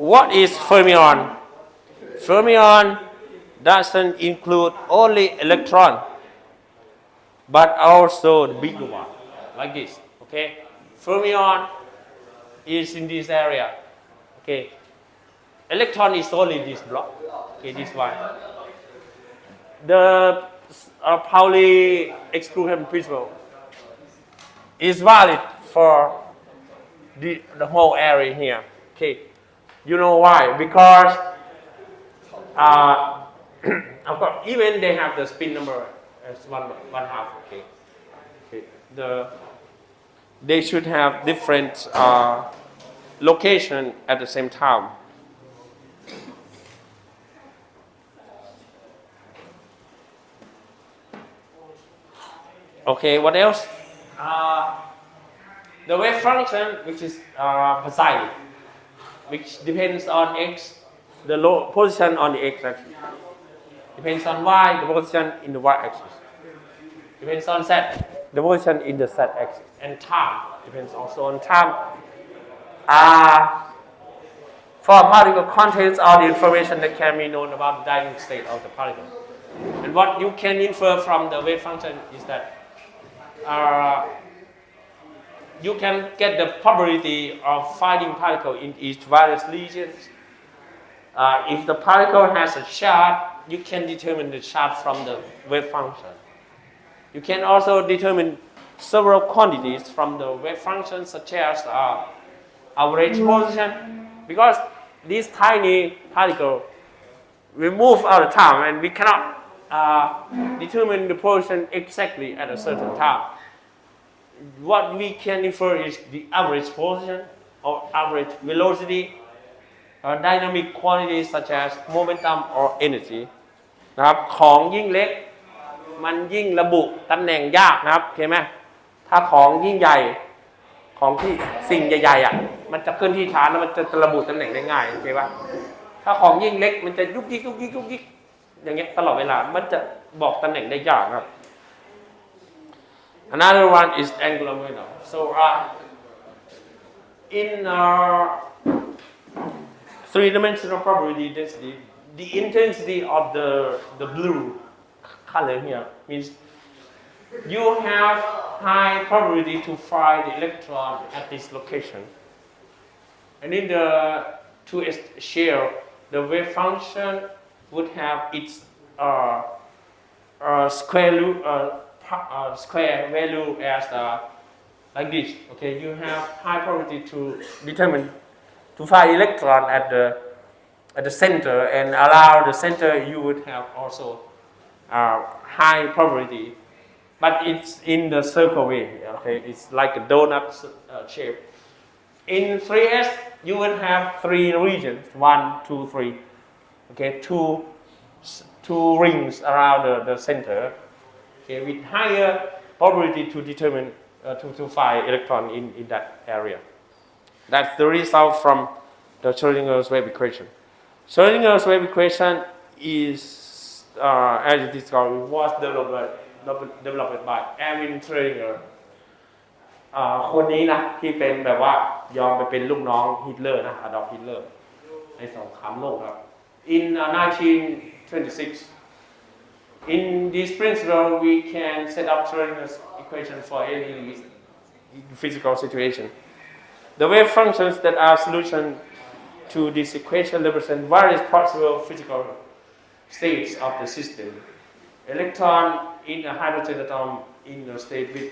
What is fermion? Fermion doesn't include only electron, but also the bigger one, like this. Okay, fermion is in this area. Okay, electron is only this block. Okay, this one. The Pauli exclusion principle is valid for the whole area here. Okay, you know why? Because of course, even they have the spin number as one half. Okay, they should have different location at the same time. Okay, what else? The wave function, which is psi, which depends on x, the position on the x-axis. Depends on y, the position in the y-axis. Depends on z, the position in the z-axis. And time depends also on time. For particle contains all the information that can be known about the dynamic state of the particle. And what you can infer from the wave function is that you can get the probability of finding particle in each various regions. If the particle has a charge, you can determine the charge from the wave function. You can also determine several quantities from the wave function, such as average position, because this tiny particle will move all the time, and we cannot determine the position exactly at a certain time. What we can infer is the average position or average velocity, or dynamic quantities such as momentum or energy. นะครับของยิ่งเล็กมันยิ่งระบุตำแหน่งยากนะครับเห็นไหมถ้าของยิ่งใหญ่ของที่สิ่งใหญ่ๆมันจะเคลื่อนที่ช้าแล้วมันจะระบุตำแหน่งได้ง่ายโอเคป่ะถ้าของยิ่งเล็กมันจะยุกยิกยุกยิกยุกยิกอย่างเงี้ยตลอดเวลามันจะบอกตำแหน่งได้ยากครับ Another one is angular momentum. So in three-dimensional probability density, the intensity of the blue color here means you have high probability to find the electron at this location. And in the 2s shell, the wave function would have its square value as like this. Okay, you have high probability to determine to find electron at the center, and around the center you would have also high probability, but it's in the circle way. Okay, it's like a donut shape. In 3s you will have three regions, 1, 2, 3. Okay, two rings around the center. Okay, with higher probability to determine to find electron in that area. That's the result from the Schrodinger's wave equation. Schrodinger's wave equation is, as it is called, was developed by Erwin Schrödinger. คนนี้นะที่เป็นแบบว่ายอมไปเป็นลูกน้องฮิตเลอร์นะอดอล์ฟฮิตเลอร์ในสงครามโลกครับ In 1926, in this principle, we can set up Schrödinger's equation for any physical situation. The wave functions that are solution to this equation represent various possible physical states of the system. Electron in a hydrogen atom in a state with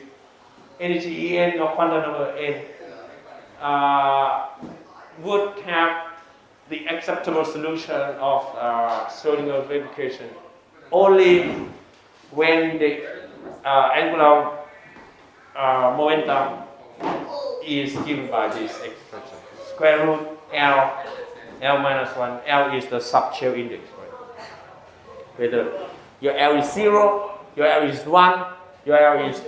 energy En or quantum number n would have the acceptable solution of Schrödinger's wave equation only when the angular momentum is given by this expression. Square root L minus 1. L is the subshell index. Right? Whether your L is 0, your L is 1, your L is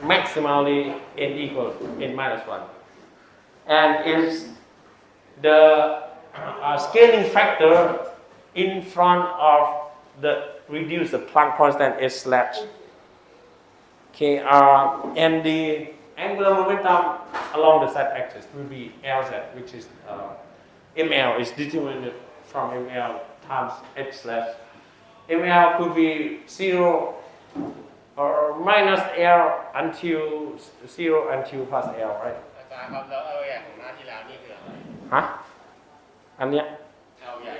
maximally n equal n minus 1. And is the scaling factor in front of the reduce the Planck constant S slash. Okay, and the angular momentum along the z-axis will be Lz, which is ml is determined from ml times h slash ml could be 0 or minus l until 0 until plus l right
อาจารย์ครับแล้วเอาอย่างของหน้าที่แล้วนี่คืออะไร
ฮะอันเนี้ย
L ใหญ่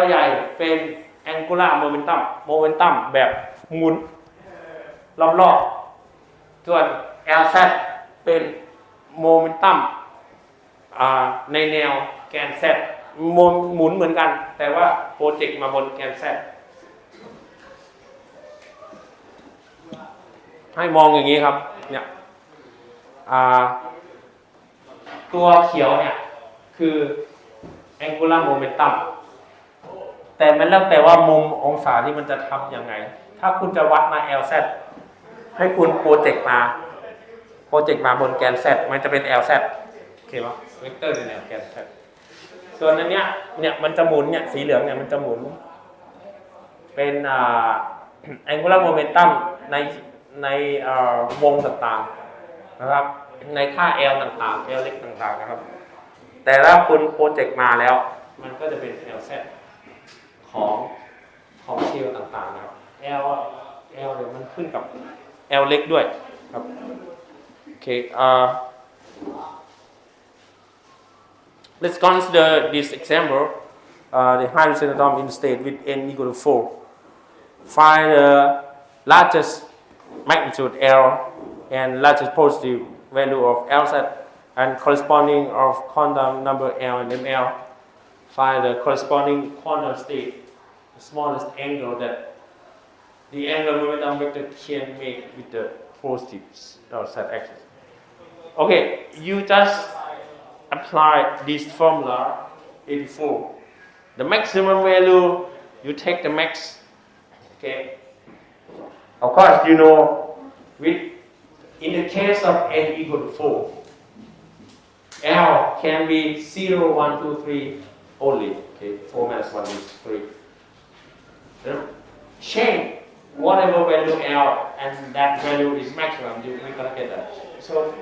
L ใหญ่เป็น angular momentum แบบหมุนรอบๆส่วน LZ เป็น momentum ในแนวแกน Z หมุนเหมือนกันแต่ว่าโปรเจกต์มาบนแกน Z ให้มองอย่างนี้ครับเนี่ยตัวเขียวเนี่ยคือ angular momentum แต่มันแล้วแต่ว่ามุมองศาที่มันจะทำยังไงถ้าคุณจะวัดมา LZ ให้คุณโปรเจกต์มาบนแกน Z มันจะเป็น LZ โอเคป่ะเวกเตอร์ในแนวแกน Z ส่วนอันเนี้ยมันจะหมุนเนี่ยสีเหลืองเนี่ยมันจะหมุนเป็นangular momentum ในวงต่างๆนะครับในค่า L ต่างๆ L เล็กต่างๆนะครับแต่ถ้าคุณโปรเจกต์มาแล้วมันก็จะเป็น LZ ของเชลต่างๆนะครับ L เดี๋ยวมันขึ้นกับ L เล็กด้วยครับโอเคlet's consider this example the hydrogen atom in state with n equal to 4 find the largest magnitude L and largest positive value of LZ and corresponding of quantum number L and ML. Find the corresponding quantum state, the smallest angle that the angular momentum vector can make with the positive Z axis. Okay, you just apply this formula 84. The maximum value, you take the max. Okay. Of course, you know, in the case of n equal to 4, L can be 0, 1, 2, 3 only. Okay, 4 minus 1 is 3. Then change whatever value L and that value is maximum, we're gonna get that. So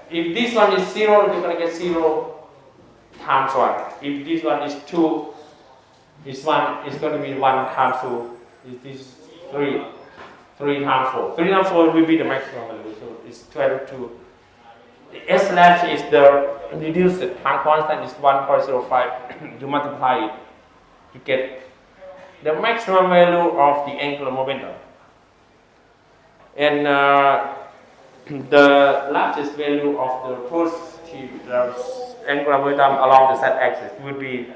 if this one is 0, you're gonna get 0 times 1. If this one is 2, this one is gonna be 1 times 2. If this is 3 times 4. 3 times 4 will be the maximum value, so it's 22. The S slash is the reduced time constant is 1.05. You multiply it, you get the maximum value of the angular momentum. And the largest value of the positive angular momentum along the Z axis would be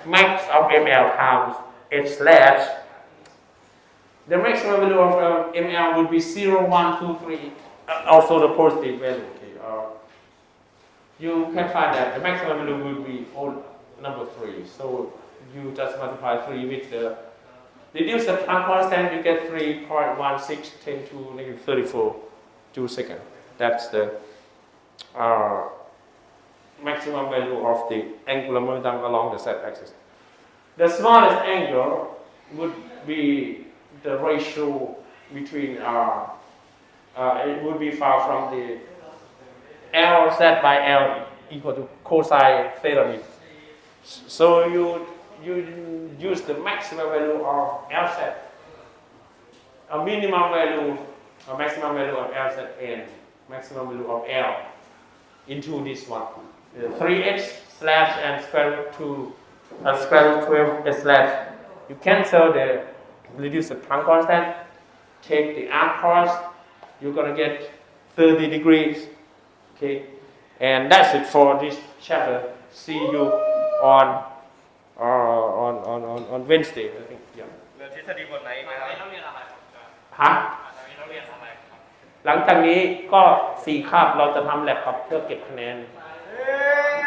max of ml times h slash. The maximum value of ml would be 0, 1, 2, 3, also the positive value. Okay, you can find that the maximum value would be number 3. So you just multiply 3 with the reduce the time constant, you get 3.16 10 to negative 34 joules second. That's the maximum value of the angular momentum along the Z axis. The smallest angle would be the ratio between it would be found from the LZ by L equal to cosine theta. So you use the maximum value of LZ, a minimum value, a maximum value of LZ and maximum value of L into this one. 3h slash and square root 2 square root 12 slash. You cancel the reduce the time constant, take the arc cross, you're gonna get 30 degrees. Okay, and that's it for this chapter. See you on Wednesday, I think. Yeah.
เรียนทฤษฎีบทไหนไหมครับต้องเรียนอะไร
ฮะ
ต้องเรียนอะไร
หลังจากนี้ก็4คาบเราจะทำแลบครับเพื่อเก็บคะแนน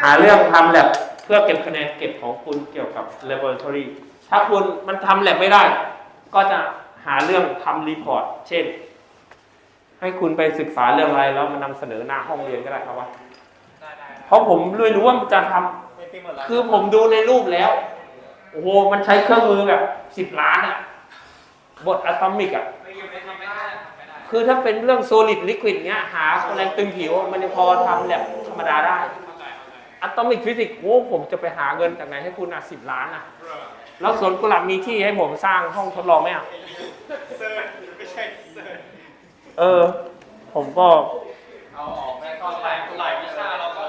หาเรื่องทำแลบเพื่อเก็บคะแนนเก็บของคุณเกี่ยวกับ laboratory ถ้าคุณมันทำแลบไม่ได้ ก็จะหาเรื่องทำรีพอร์ต เช่น ให้คุณไปศึกษาเรื่องอะไรแล้วมานำเสนอหน้าห้องเรียนก็ได้ครับว่าเพราะผมรู้ว่ามันจะทำคือผมดูในรูปแล้ว โอ้โห มันใช้เครื่องมือแบบ10 ล้านอะบทอะตอมิกอะคือถ้าเป็นเรื่องโซลิดลิควิดเนี้ยหาแรงตึงผิวมันยังพอทำแบบธรรมดาได้ แ อะตอมิกฟิสิกส์โอ้ผมจะไปหาเงินจากไหนให้คุณอ่ะ10 ล้านอ่ะแล้วสวนกุหลาบมีที่ให้ผมสร้างห้องทดลองไหมอ่ะ
เซิร์ชไม่ใช่เซิร์ช
ผมก็
เอาออกแม่ก็หลายวิชาเราก็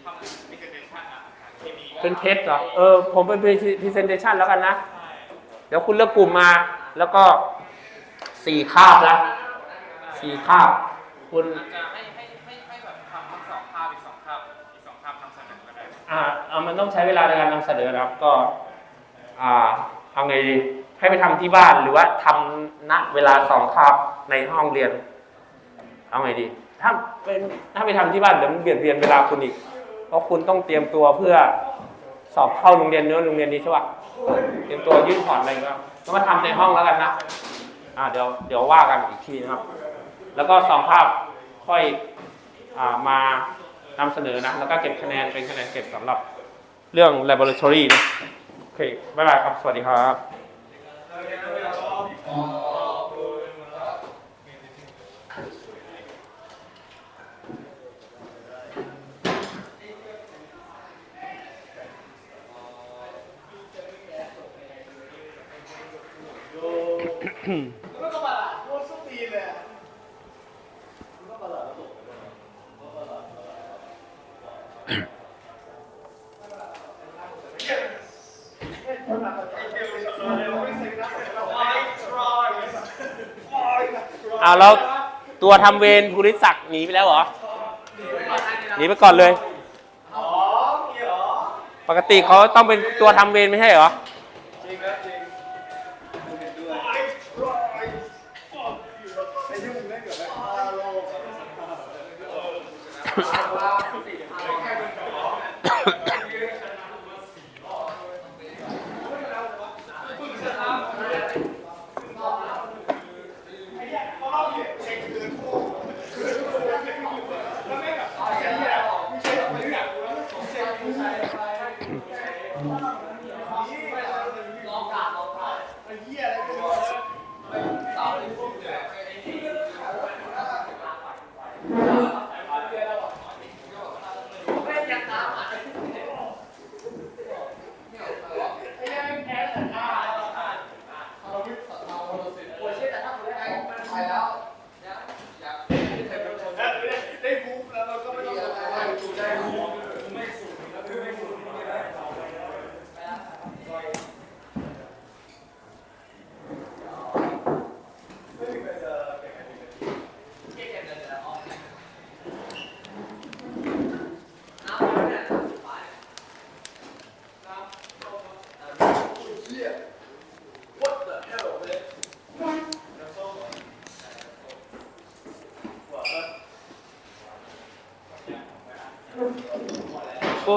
ทำ presentation อ่ะเคมี
เป็นเทสเหรอผมเป็น presentation แล้วกันนะเดี๋ยวคุณเลือกกลุ่มมาแล้วก็4 คาบละ4 คาบคุณ
จะให้แบบทำทั้ง2 คาบอีก2 คาบนำเสนอก็ได้
มันต้องใช้เวลาในการนำเสนอนะครับก็เอาไงดีให้ไปทำที่บ้านหรือว่าทำณเวลา2 คาบในห้องเรียนเอาไงดีถ้าไปทำที่บ้านเดี๋ยวมันเบียดเบียนเวลาคุณอีกเพราะคุณต้องเตรียมตัวเพื่อสอบเข้าโรงเรียนโรงเรียนนี้ใช่ป่ะเตรียมตัวยื่นพอร์ตอะไรก็มาทำในห้องแล้วกันนะเดี๋ยวว่ากันอีกทีนะครับแล้วก็2 ภาพค่อยมานำเสนอนะแล้วก็เก็บคะแนนเป็นคะแนนเก็บสำหรับเรื่อง laboratory นะโอเคบ๊ายบายครับสวัสดีครับแล้วตัวทำเวรภูริศักดิ์หนีไปแล้วเหรอหนีไปก่อนเลยปกติเขาต้องเป็นตัวทำเวรไม่ใช่เหรอจริงนะจริงโอ้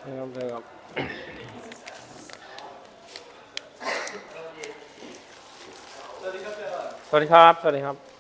ครับเลยครับสวัสดีครับ สวัสดีครับ